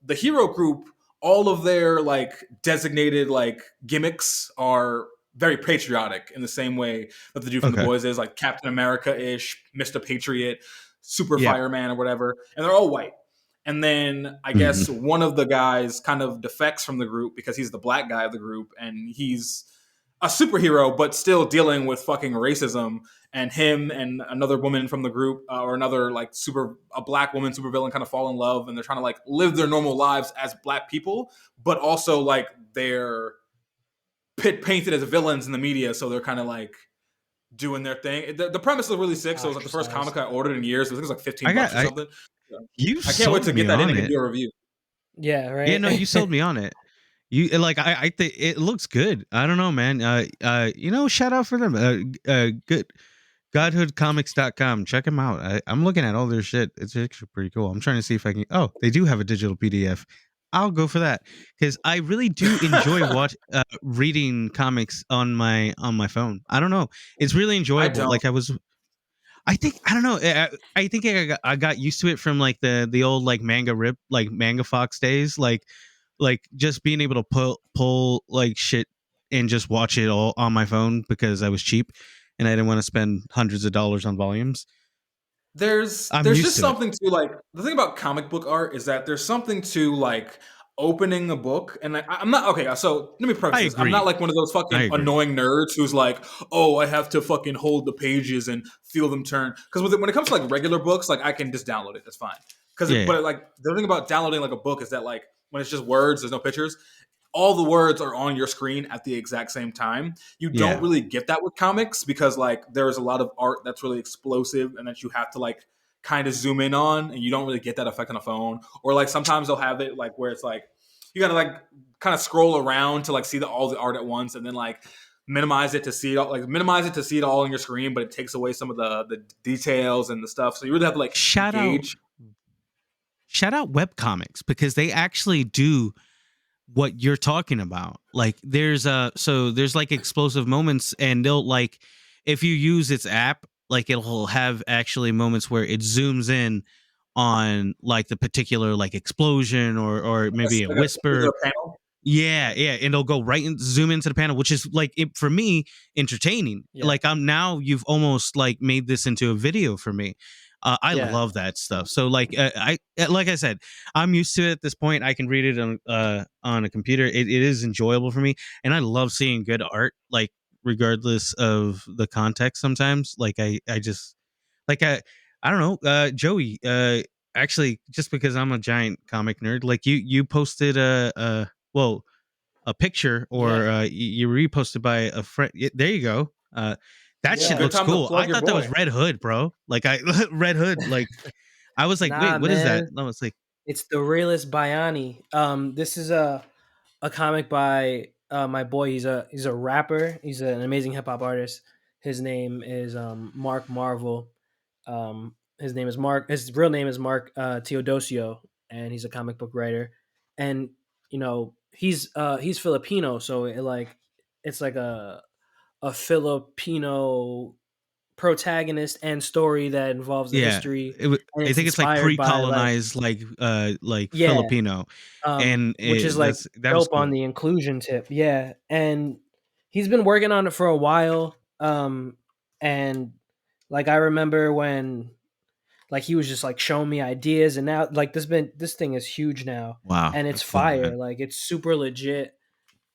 the hero group. All of their like designated like gimmicks are very patriotic in the same way that the dude from The Boys is, like Captain America-ish, Mr. Patriot, Super Fireman or whatever, and they're all white. And then I guess one of the guys kind of defects from the group because he's the black guy of the group, and he's a superhero, but still dealing with fucking racism. And him and another woman from the group, or another like a black woman supervillain, kind of fall in love, and they're trying to like live their normal lives as black people, but also like they're painted as villains in the media, so they're kind of like doing their thing. The premise is really sick. So it was like the first comic I ordered in years. I think it was like 15 bucks or something. I can't wait to get that in and do a review. Yeah, right. Yeah, no, you sold me on it. You like I think it looks good. I don't know, man. Shout out for them. Good Godhoodcomics.com. Check them out. I'm looking at all their shit. It's actually pretty cool. I'm trying to see if I can. Oh, they do have a digital PDF. I'll go for that because I really do enjoy reading comics on my phone. I don't know. It's really I enjoyable. don't. Like I think I don't know. I think I got used to it from like the old like manga Fox days. Like just being able to pull like shit and just watch it all on my phone because I was cheap and I didn't want to spend hundreds of dollars on volumes. I'm There's used just to it. something to like the thing about comic book art is that there's something to like opening a book and I'm not okay. So let me preface I this: I'm not agree. like one of those I fucking agree. annoying nerds who's like, oh, I have to fucking hold the pages and feel them turn. Because when it comes to like regular books, like I can just download it. That's fine. Yeah. Like the thing about downloading like a book is that like when it's just words, there's no pictures. All the words are on your screen at the exact same time. You don't Yeah. really get that with comics because like there's a lot of art that's really explosive and that you have to like kind of zoom in on, and you don't really get that effect on a phone. Or like sometimes they'll have it like where it's like you gotta like kind of scroll around to like see all the art at once, and then like minimize it to see it all, like minimize it to see it all on your screen, but it takes away some of the details and the stuff. So you really have to like Shout out engage. shout out webcomics because they actually do what you're talking about. Like there's like explosive moments and they'll like if you use its app, like it'll have actually moments where it zooms in on like the particular like explosion or maybe a Like a whisper. particular panel. Yeah, yeah, and it'll go right and zoom into the panel, which is like for me entertaining. Yeah. Like I'm now you've almost like made this into a video for me. I Yeah. love that stuff. So like I said, I'm used to it at this point. I can read it on a computer. It is enjoyable for me, and I love seeing good art. Like regardless of the context, sometimes like I just like I don't know, Joey. Actually, just because I'm a giant comic nerd, like you posted well a picture Yeah. or you reposted by a friend. There you go. That shit Yeah. Good looks time to cool. I plug your thought that was boy. Red Hood, bro. Like I Red Hood. Like I was like, wait, Nah, what is that? man. No, it's like It's the realest Bayani. This is a comic by my boy. He's a rapper. He's an amazing hip hop artist. His name is Mark Marvel. His name is Mark. His real name is Mark Teodosio, and he's a comic book writer. And he's Filipino, so it's like a Filipino protagonist and story that involves the yeah. history, and I it's think it's like inspired by pre-colonized, like yeah, Filipino, and which is like that was dope on cool. the inclusion tip. Yeah, and he's been working on it for a while. And like I remember when like he was just like showing me ideas, and now like this thing is huge now, Wow, and it's that's cool, man. fire. Like it's super legit.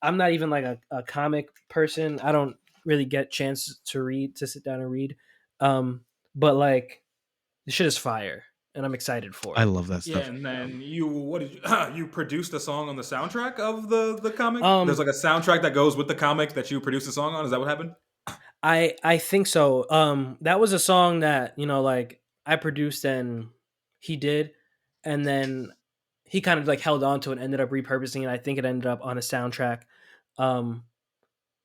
I'm not even like a comic person. I don't really get chance to sit down and read. Um, but like the shit is fire, and I'm excited for I it. love that Yeah, stuff. and then what did you you produced a song on the soundtrack of the comic? There's Um, like a soundtrack that goes with the comic that you produced a song on. Is that what happened? I think so. That was a song that like I produced and he did, and then he kind of like held on to it and ended up repurposing it. I think it ended up on a soundtrack. Um,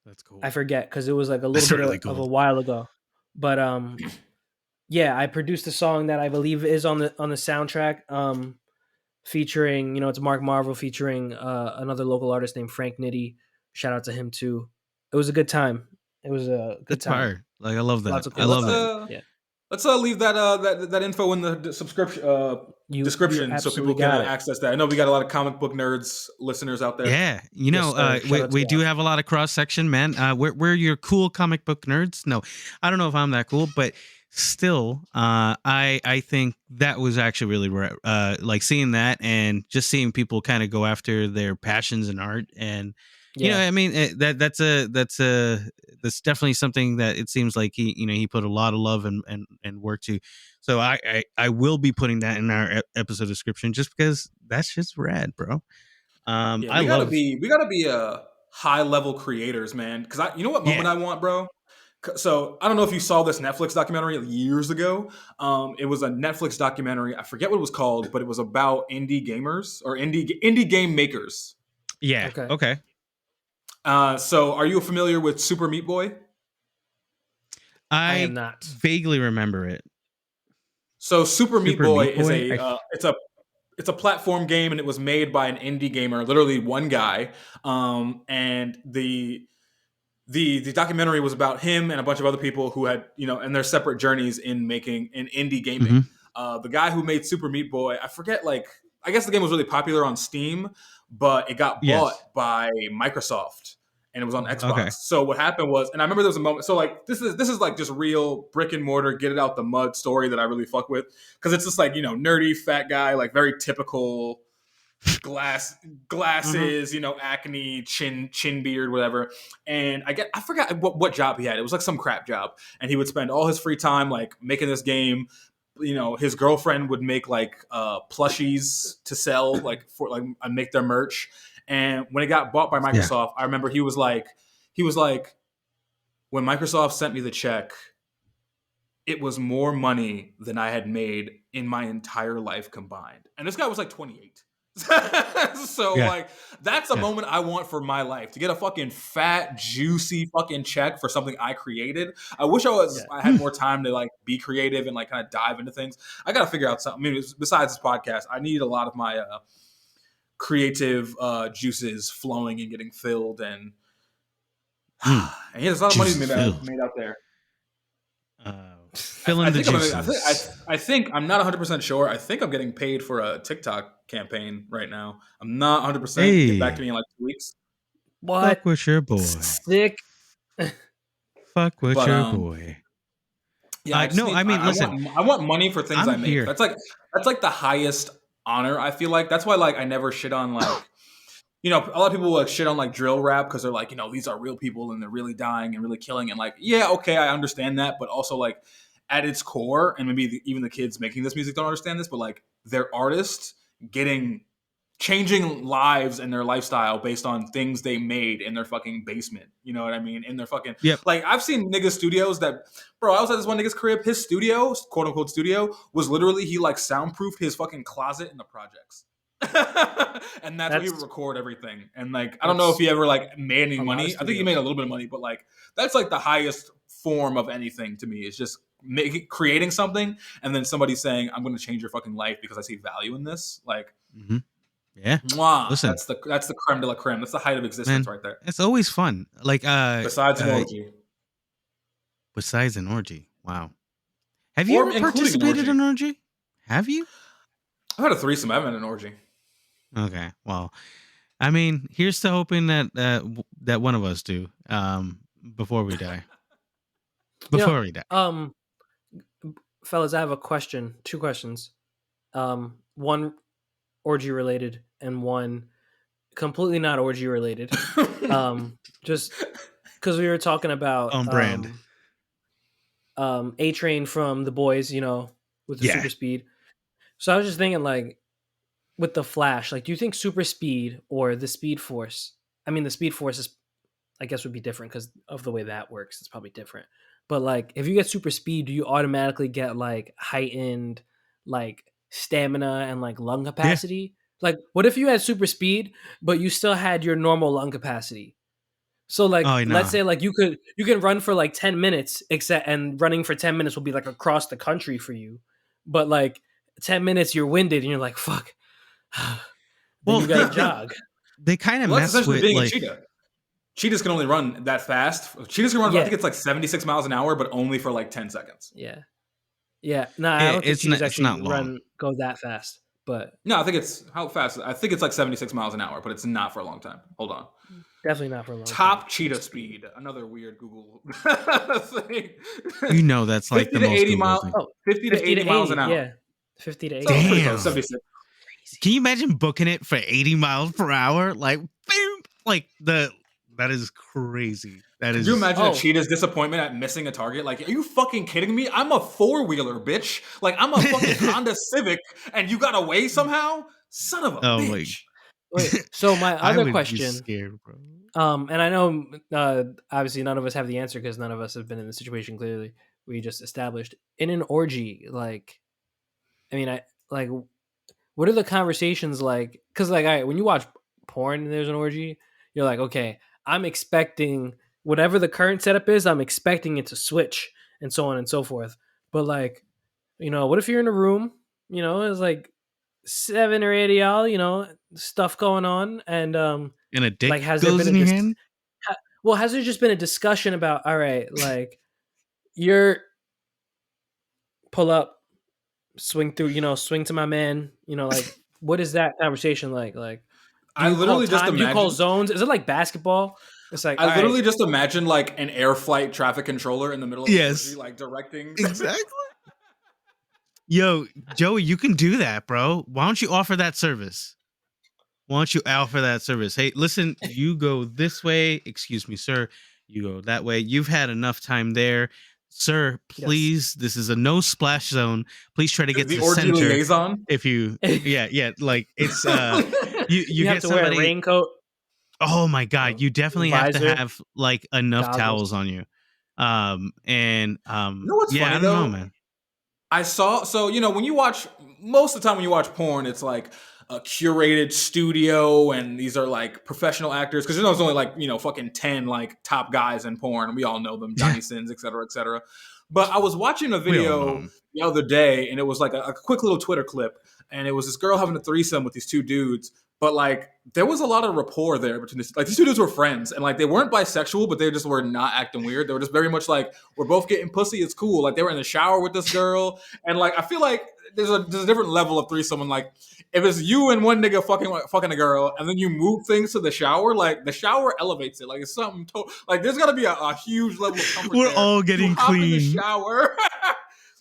That's I cool. forget because it was like a little That's bit really of a cool. while ago, but yeah, I produced a song that I believe is on the soundtrack. Featuring it's Mark Marvel featuring another local artist named Frank Nitti. Shout out to him too. It was a good time. It was a good That's time. fire. Like I love that. Lots of I Yeah, cool love let's that. stuff. Yeah. leave that that info in the subscription You description so people absolutely can got it. access that. I know we got a lot of comic book nerds listeners out there. Yeah, Yes, sir. Shout out to we do y'all. have a lot of cross section, man. We're your cool comic book nerds. No, I don't know if I'm that cool, but still, I think that was actually really rare. Like seeing that and just seeing people kind of go after their passions in art, and Yeah. I mean that's definitely something that it seems like he put a lot of love and work to. So I will be putting that in our episode description just because that's just rad, bro. Yeah, I love. we gotta be high level creators, man. Because you know what moment Yeah. I want, bro. So I don't know if you saw this Netflix documentary years ago. It was a Netflix documentary. I forget what it was called, but it was about indie gamers or indie game makers. Yeah. Okay. Okay. So are you familiar with Super Meat Boy? I am I not. vaguely remember it. So Super Meat Super Boy Meat is Boy. it's a platform game, and it was made by an indie gamer, literally one guy. And the documentary was about him and a bunch of other people who had, and their separate journeys in making in indie gaming. Mhm. The guy who made Super Meat Boy, I forget, I guess the game was really popular on Steam, but it got Yes. bought by Microsoft and it was on Xbox. Okay. So what happened was, and I remember there was a moment. So this is like just real brick and mortar, get it out the mud story that I really fuck with, because it's just like, nerdy fat guy, like very typical glasses, acne, chin beard, whatever. And I forgot what job he had. It was like some crap job, and he would spend all his free time like making this game. His girlfriend would make like plushies to sell, like for like and make their merch. And when it got bought by Yeah. Microsoft, I remember he was like, when Microsoft sent me the check, it was more money than I had made in my entire life combined. And this guy was like 28. So Yeah. like that's a Yeah. moment I want for my life, to get a fucking fat, juicy fucking check for something I created. I wish I had more time to like be creative and like kind of dive into things. I got to figure out something. I mean, besides this podcast, I need a lot of my creative juices flowing and getting filled, and and there's a lot of money Juices filled. made out there. Fill in the juices. I think I'm not 100% sure. I think I'm getting paid for a TikTok campaign right now. I'm not 100%. Hey. Get back to me in like 2 weeks. What? Fuck with your boy. Sick. Fuck with But, your boy. Yeah, listen. I want money for things I'm I make. here. That's like the highest honor, I feel like. That's why like I never shit on like a lot of people like shit on like drill rap because they're like, these are real people and they're really dying and really killing, and like, yeah, okay, I understand that, but also like at its core, and maybe even the kids making this music don't understand this, but like they're artists changing lives and their lifestyle based on things they made in their fucking basement. You know what I mean? In their fucking like I've seen niggas studios that, bro, I was at this one nigga's crib. His studio, quote unquote studio, was literally he like soundproofed his fucking closet in the projects. And that's where he would record everything. And like I don't know if he ever like made any money. I think he made a little bit of money, but like that's like the highest form of anything to me. It's just creating something and then somebody saying, I'm going to change your fucking life because I see value in this. Like, yeah, mwah, listen, that's the creme de la creme. That's the height of existence, right there. It's always fun. Like besides an orgy. Besides an orgy, wow. Have you ever participated in an orgy? Have you? I've had a threesome. I haven't had an orgy. Okay, well, I mean, here's to hoping that that one of us do before we die. Before we die. Fellas, I have a question. 2 questions. One orgy related and one completely not orgy related. Just because we were talking about on brand. A-Train from The Boys, with the super speed. So I was just thinking, like, with the Flash, like, do you think super speed or the Speed Force? I mean, the Speed Force is, I guess, would be different because of the way that works. It's probably different. But like, if you get super speed, do you automatically get like heightened, like stamina and like lung capacity? Like, what if you had super speed, but you still had your normal lung capacity? So like, let's say like you can run for like 10 minutes, and running for 10 minutes will be like across the country for you. But like 10 minutes, you're winded and you're like, fuck. Well, you gotta jog. They kind of mess with being like a cheetah. Cheetahs can only run that fast. Cheetahs can run, I think it's like 76 miles an hour, but only for like 10 seconds. Yeah. No, I don't think cheetahs actually go that fast. But no, I think it's how fast. I think it's like 76 miles an hour, but it's not for a long time. Hold on. Definitely not for a long time. Top cheetah speed. Another weird Google thing. That's like the most 80 miles. 50 to 80 miles an hour. Yeah. 50 to 80. Damn. 76. Can you imagine booking it for 80 miles per hour? Like, boom, like that is crazy. That is. Could you imagine a cheetah's disappointment at missing a target? Like, are you fucking kidding me? I'm a 4-wheeler, bitch. Like, I'm a fucking Honda Civic, and you got away somehow? Son of a bitch. Wait, so my other question. Be scared, bro. And I know, obviously, none of us have the answer because none of us have been in the situation. Clearly, we just established in an orgy. Like, I mean, what are the conversations like? Because, like, all right, when you watch porn and there's an orgy, you're like, okay, I'm expecting whatever the current setup is. I'm expecting it to switch, and so on and so forth. But like, what if you're in a room, there's like 7 or 8 of y'all, stuff going on, and And a dick like, has there goes been in a your hand. has there just been a discussion about, all right, like, you're pull up, swing through, swing to my man, like, what is that conversation like? Like, do I you call literally just time? Do you call imagine. zones? Is it like basketball? It's like, I all right, literally just imagine like an air flight traffic controller in the middle of the orgy, Yes. like directing. Exactly. Yo, Joey, you can do that, bro. Why don't you offer that service? Why don't you offer that service? Hey, listen, you go this way. Excuse me, sir. You go that way. You've had enough time there. Sir, yes. please, this is a no splash zone. Please try to get The to orgy center. liaison. If you yeah, like it's you You have get to wear a somebody. raincoat, Oh my god, you definitely have to visor, have like enough towels goggles. on you. You know what's Yeah, funny I don't know, though? man. I saw, so, when you watch, most of the time when you watch porn, it's like a curated studio and these are like professional actors. Cause there's only like, fucking 10 like top guys in porn. We all know them, Johnny Sins, et cetera, et cetera. But I was watching a We all know video him. the other day and it was like a quick little Twitter clip. And it was this girl having a threesome with these two dudes. But like, there was a lot of rapport there between this. Like, these two dudes were friends, and like, they weren't bisexual, but they just were not acting weird. They were just very much like, we're both getting pussy. It's cool. Like, they were in the shower with this girl, and like, I feel like there's a different level of threesome. And like, if it's you and one nigga fucking a girl, and then you move things to the shower, like the shower elevates it. Like, it's something like there's got to be a huge level of comfort. We're there. all getting you hop in the clean. shower.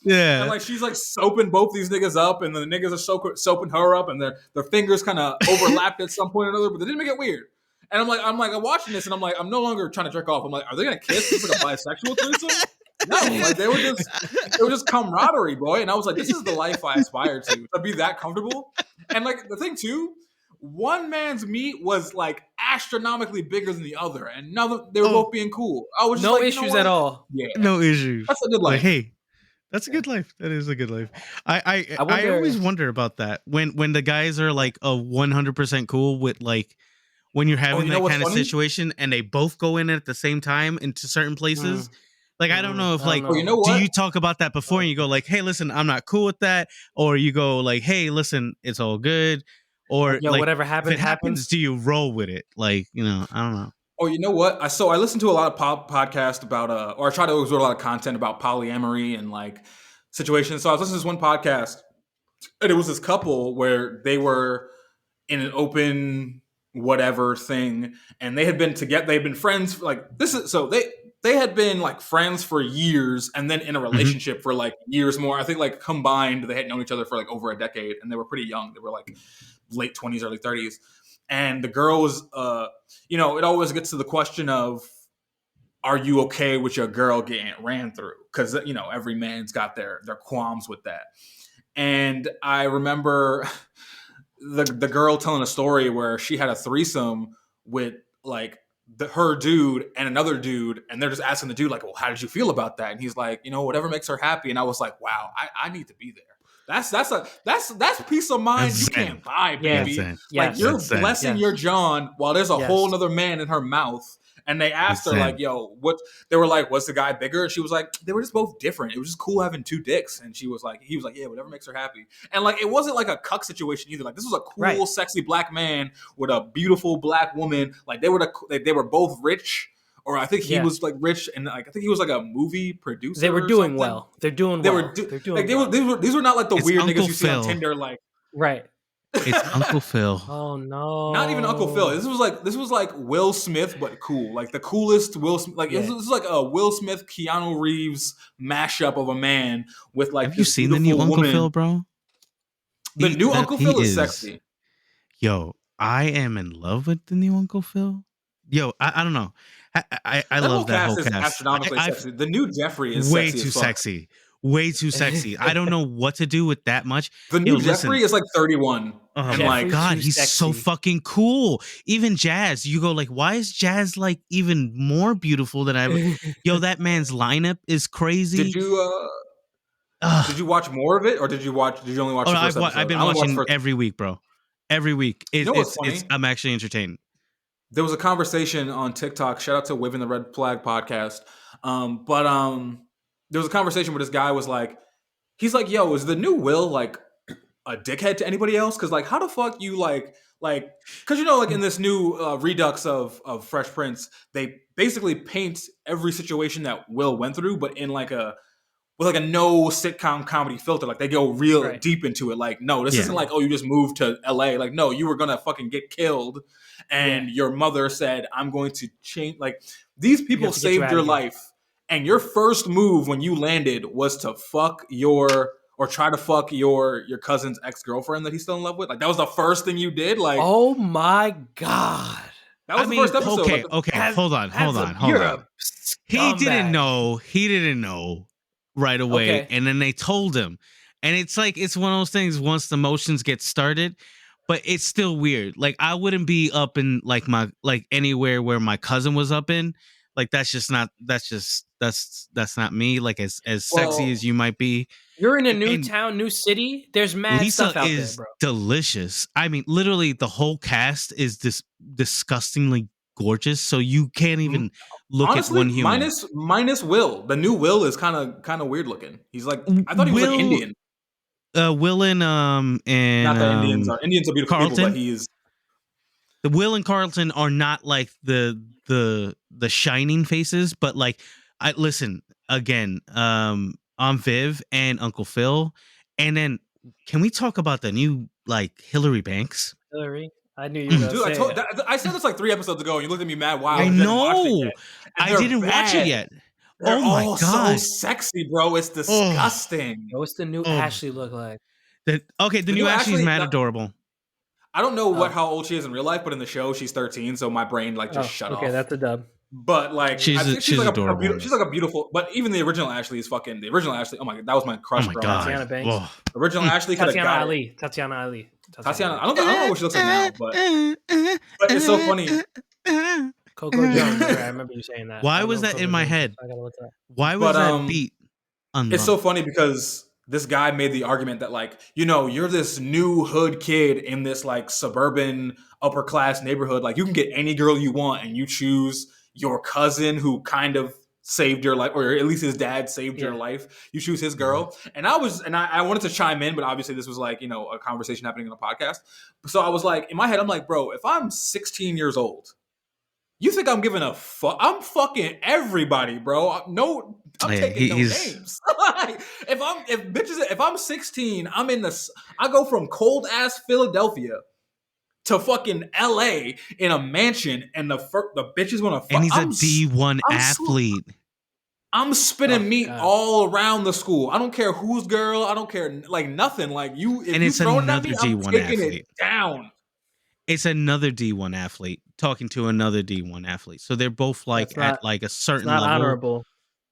Yeah. And like she's like soaping both these niggas up, and the niggas are soaping her up, and their fingers kind of overlapped at some point or another, but they didn't make it weird. And I'm watching this, and I'm no longer trying to jerk off. I'm like, are they gonna kiss? This is like a bisexual threesome? No, like they were just camaraderie, boy. And I was like, this is the life I aspire to be that comfortable. And like the thing too, one man's meat was like astronomically bigger than the other, and they were both being cool. I was just No like, issues at all. Yeah, No issues. that's a good life. Like, hey, that's a good life. That is a good life. I wonder- always wonder about that when the guys are like a 100% cool with like when you're having that kind of situation and they both go in at the same time into certain places. Like, I don't know if like, you know what? do you talk about that before and you go like, hey, listen, I'm not cool with that, or you go like, hey, listen, it's all good, or Yo, like, whatever if happens, it happens, do you roll with it? Like, I don't know. Oh, you know what? I listen to a lot of podcasts about or I try to absorb a lot of content about polyamory and like situations. So I was listening to this one podcast, and it was this couple where they were in an open whatever thing, and they had been together. They'd been friends like this is so they had been like friends for years, and then in a relationship for like years more. I think like combined they had known each other for like over a decade, and they were pretty young. They were like late 20s, early 30s. And the girl was, it always gets to the question of, are you okay with your girl getting ran through? Because, every man's got their qualms with that. And I remember the girl telling a story where she had a threesome with like her dude and another dude, and they're just asking the dude like, well, how did you feel about that? And he's like, whatever makes her happy. And I was like, wow, I need to be there. That's peace of mind you can't buy, baby. Yeah. Like, you're blessing your John while there's a whole other man in her mouth. And they asked her like, yo, what? They were like, was the guy bigger? And she was like, they were just both different. It was just cool having two dicks. And he was like, yeah, whatever makes her happy. And like, it wasn't like a cuck situation either. Like, this was a cool, sexy black man with a beautiful black woman. Like, they were both rich. Or I think he was like rich, and like I think he was like a movie producer. They were doing well. They're doing well. They're doing like these were not like the weird niggas you see on Tinder. Like, right. It's Uncle Phil. Oh no! Not even Uncle Phil. This was like Will Smith, but cool. Like the coolest Will Smith. Like this is like a Will Smith, Keanu Reeves mashup of a man with like. Have you seen the new Uncle Phil, bro? The new Uncle Phil is sexy. Yo, I am in love with the new Uncle Phil. Yo, I don't know. I love that whole cast. Astronomically sexy. The new Jeffrey is way too sexy. Way too sexy. I don't know what to do with that much. The new Jeffrey is like 31. Oh my god, he's sexy. so fucking cool. Even Jazz, you go like, why is Jazz like even more beautiful than I? Yo, that man's lineup is crazy. Did you watch more of it, or did you only watch? The first episode? I've been watching every week, bro. Every week. What's funny? I'm actually entertained. There was a conversation on TikTok. Shout out to Waving the Red Flag podcast. there was a conversation where this guy was like, he's like, yo, is the new Will like a dickhead to anybody else? Because like, how the fuck you like, because like in this new redux of Fresh Prince, they basically paint every situation that Will went through, but in like a with like a no sitcom comedy filter. Like they go real deep into it. Like, no, this isn't like, oh, you just moved to LA. Like, no, you were gonna fucking get killed, and your mother said, I'm going to change. Like, these people saved your life, and your first move when you landed was to fuck try to fuck your cousin's ex-girlfriend that he's still in love with. Like, that was the first thing you did. Like, oh my god. That was the first episode. Okay, hold on. He didn't know right away, and then they told him. And it's like, it's one of those things, once the motions get started, but it's still weird. Like, I wouldn't be up in like anywhere where my cousin was up in. Like, that's not me. Like, as sexy as you might be. You're in a new town, new city. There's mad Lisa stuff out is there, bro. delicious. I mean, literally, the whole cast is disgustingly gorgeous. So you can't even look at one human. Minus Will. The new Will is kind of weird looking. He's like, I thought he was like Indian. Will and not that Indians are beautiful Carlton? people, but he's the Will and Carlton are not like the shining faces, but like, I listen again. I'm Viv and Uncle Phil, and then can we talk about the new like Hillary Banks? Hillary, I knew you were going to say I said this like 3 episodes ago, and you looked at me mad. Wow, I know. I didn't watch it yet. They're all so sexy, bro. It's disgusting. What's the new Ashley look like? The new Ashley's mad adorable. I don't know how old she is in real life, but in the show she's 13, so my brain like just shut off. Okay, that's a dub. But like, she's like adorable. She's like a beautiful. But even the original Ashley is fucking. The original Ashley. Oh my god, that was my crush. Oh my god, Tatiana Banks. Whoa. Original Ashley could have got Ali. Tatiana Ali. Tatiana. I don't know what she looks like now, but it's so funny. Coco Jones. I remember you saying that. Why was that Coco in my Jones. head? I gotta look that. Why was that beat? It's so funny because this guy made the argument that like, you're this new hood kid in this like suburban upper class neighborhood. Like, you can get any girl you want, and you choose your cousin who kind of saved your life, or at least his dad saved your life. You choose his girl. And I wanted to chime in, but obviously this was like, a conversation happening on a podcast. So I was like, in my head, I'm like, bro, if I'm 16 years old, you think I'm giving a fuck? I'm fucking everybody, bro. I'm taking no names. if I'm 16, I go from cold ass Philadelphia to fucking LA in a mansion, and the bitches want to fuck. And he's a D1 athlete. I'm spitting meat all around the school. I don't care whose girl. I don't care like nothing. Like you, if and you it's throwing another it at me, D1 I'm taking athlete. It down. It's another D1 athlete talking to another D1 athlete. So they're both like at like a certain level. Honorable.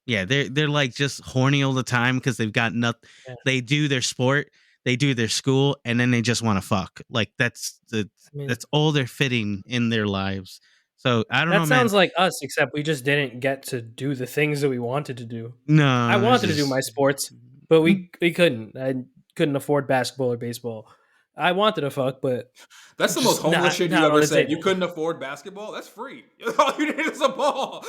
Yeah, they're like just horny all the time because they've got nothing. Yeah. They do their sport, they do their school, and then they just want to fuck. Like that's all they're fitting in their lives. So I don't know. That sounds like us, except we just didn't get to do the things that we wanted to do. No, I wanted to do my sports, but we couldn't. I couldn't afford basketball or baseball. I wanted to fuck, but that's the most homeless shit you ever said. You couldn't afford basketball? That's free. All you need is a ball.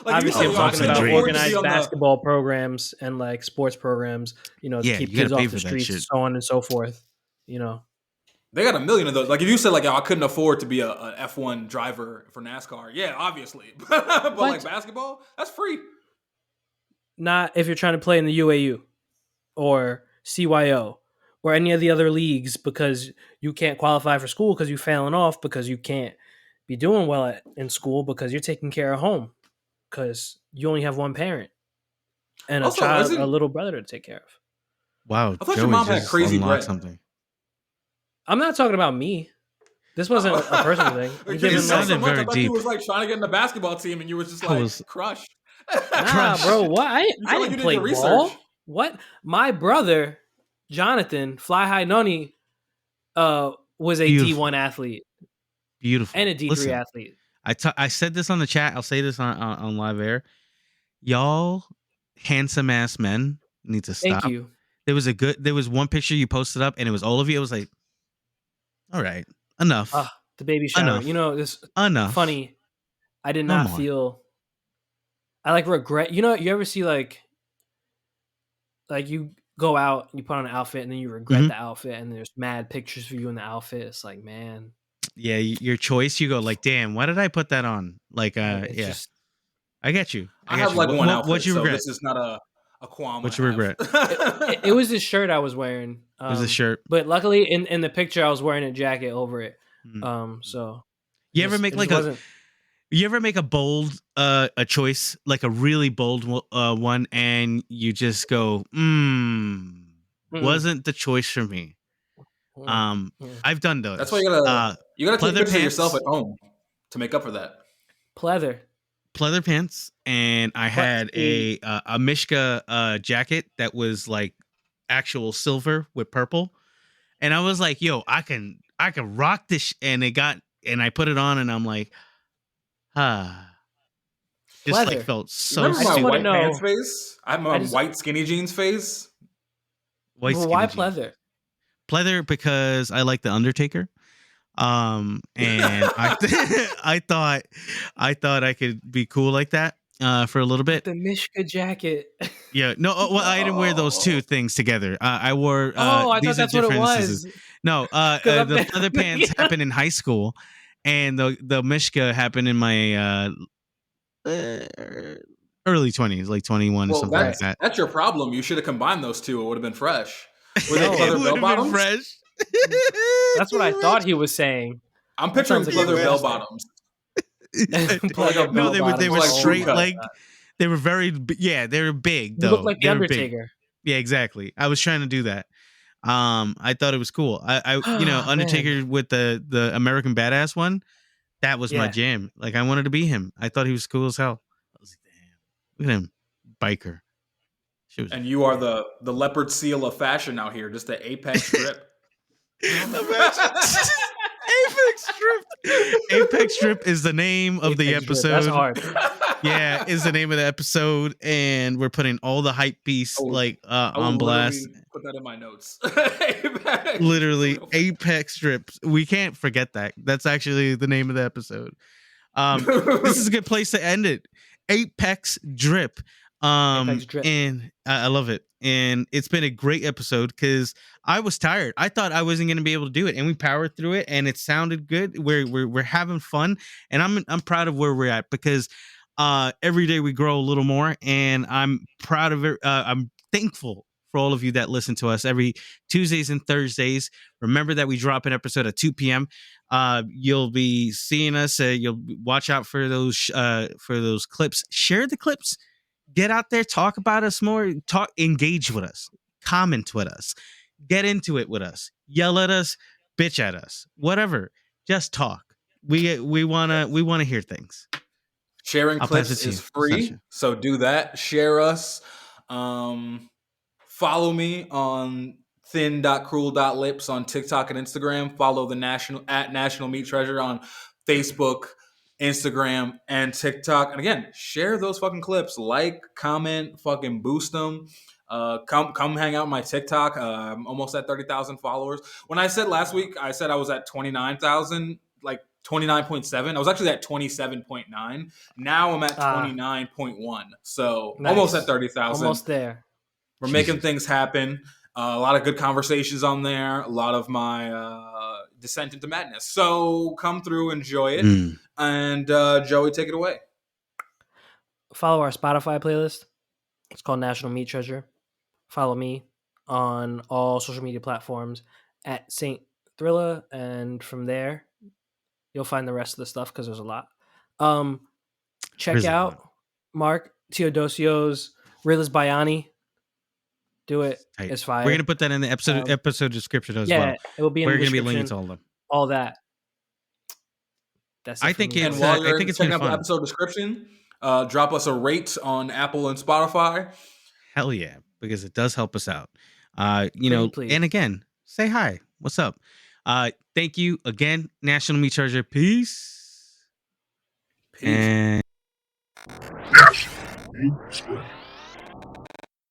Like, obviously, I'm talking about organized basketball programs and like sports programs. To keep kids off the streets, so on and so forth. They got a million of those. Like if you said like, I couldn't afford to be a F1 driver for NASCAR. Yeah, obviously. but like basketball, that's free. Not if you're trying to play in the UAU or CYO. Or any of the other leagues, because you can't qualify for school because you're failing off, because you can't be doing well in school because you're taking care of home because you only have one parent and a little brother to take care of. Wow, I thought your mom had crazy bread. Something. I'm not talking about me. This wasn't a personal thing. It sounded very deep. You was like trying to get in the basketball team, and you was just like crushed. Nah, bro, what? I didn't play ball. What? My brother. Jonathan Fly High Noni was a D1 athlete. Beautiful. And a D3 athlete. I said this on the chat. I'll say this on live air. Y'all handsome ass men need to stop. Thank you. There was one picture you posted up and it was all of you. I was like, all right, enough. The baby shower. Enough. This enough. Funny. I did not feel I like regret. You know, you ever see like you go out, you put on an outfit, and then you regret Mhm. the outfit, and there's mad pictures of you in the outfit. It's like, man, Yeah, your choice. You go like, damn, why did I put that on? Like, it's yeah, just I get you. I I get have you. like one What outfit, you so regret? this is not a qualm I What you regret? it was this shirt I was wearing. It was a shirt. But luckily in the picture I was wearing a jacket over it. Mm. So You ever make it just like a wasn't. you ever make a bold a choice, like a really bold one, and you just go, Mm-mm, wasn't the choice for me. mm-mm, yeah. I've done That's why those. you gotta take Pleather pictures of yourself pants, at home to make up for that. Pleather. pleather pants, and I had See, a Mishka jacket that was like actual silver with purple, and I was like, yo, I can rock this, and I put it on, and I'm like, ah, just like pleather. felt You so remember I my just want to stupid. white pants know. face? I have I my just. white skinny jeans face. White But why skinny jeans. pleather? Pleather because I like the Undertaker. And I I thought I could be cool like that for a little With bit. the Mishka jacket. Yeah, no, well, I didn't wear those two No. things together. I wore Oh, I thought these are that's what it different instances. was. No, Because the pleather pants happened in high school, and the Mishka happened in my uh, early 20s, like 21 or Well, something like right. that. that's your problem. You should have combined those two. It would have been fresh. Were they It No, pleather would bell have been bottoms? fresh. that's what I You thought wish. he was saying. I'm That sounds picturing like a pleather bell disaster. bottoms, or like Pleather No, bell they bottoms. or were like Oh boot straight my cut. leg. god. They were yeah, they were big You look though. like the They were big. Undertaker. Yeah, exactly. I was trying to do that. I thought it was cool. Man. Undertaker with the American Badass one, that was my Yeah. jam. Like I wanted to be him. I thought he was cool as hell. I was like, damn, look at him, biker. She was And you are Yeah. the leopard seal of fashion out here, just the apex drip. imagine Apex Strip. Apex Strip is the name of the Apex drip. That's episode. hard. Yeah, is the name of the episode, and we're putting all the hype beasts like I on will blast. literally put that in my notes. Apex. Literally, Apex Strips. We can't forget that. That's actually the name of the episode. This is a good place to end it. Apex Drip. Apex drip. And I love it. And it's been a great episode because I was tired. I thought I wasn't going to be able to do it, and we powered through it, and it sounded good. We're having fun, and I'm proud of where we're at because every day we grow a little more, and I'm proud of it. I'm thankful for all of you that listen to us every Tuesdays and Thursdays. Remember that we drop an episode at 2 p.m. You'll be seeing us. You'll watch out for those clips. Share the clips. Get out there, talk about us more. Engage with us, comment with us, get into it with us, yell at us, bitch at us, whatever. Just talk. We wanna hear things. Sharing I'll pass clips it to is you, free, Sasha. so do that. Share us. Follow me on thin.cruel.lips on TikTok and Instagram. Follow the National Meat Treasure on Facebook, Instagram, and TikTok. And again, share those fucking clips. Like, comment, fucking boost them. Come hang out on my TikTok. I'm almost at 30,000 followers. When I said last week, I said I was at 29,000, like 29.7. I was actually at 27.9. Now I'm at 29.1. So almost at Nice. 30,000. Almost there. We're Jesus. making things happen. A lot of good conversations on there. A lot of my descent into madness. So come through, enjoy it. And Joey, take it away. Follow our Spotify playlist. It's called National Meat Treasure. Follow me on all social media platforms at Saint Thrillah, and from there you'll find the rest of the stuff because there's a lot. Check There's a out lot. Mark Teodosio's Rilla's Bayani. Do it. Tight. It's fire. We're gonna put that in the episode description as well. It will be in We're the gonna be description. linking to all of them. All that. That's it I for think me. And it's while I you're think it's checking been out the fun. episode description, drop us a rate on Apple and Spotify. Hell yeah, because it does help us out. Please. And again, say hi. What's up? Thank you again, National Meat Treasure. Peace. Peace. And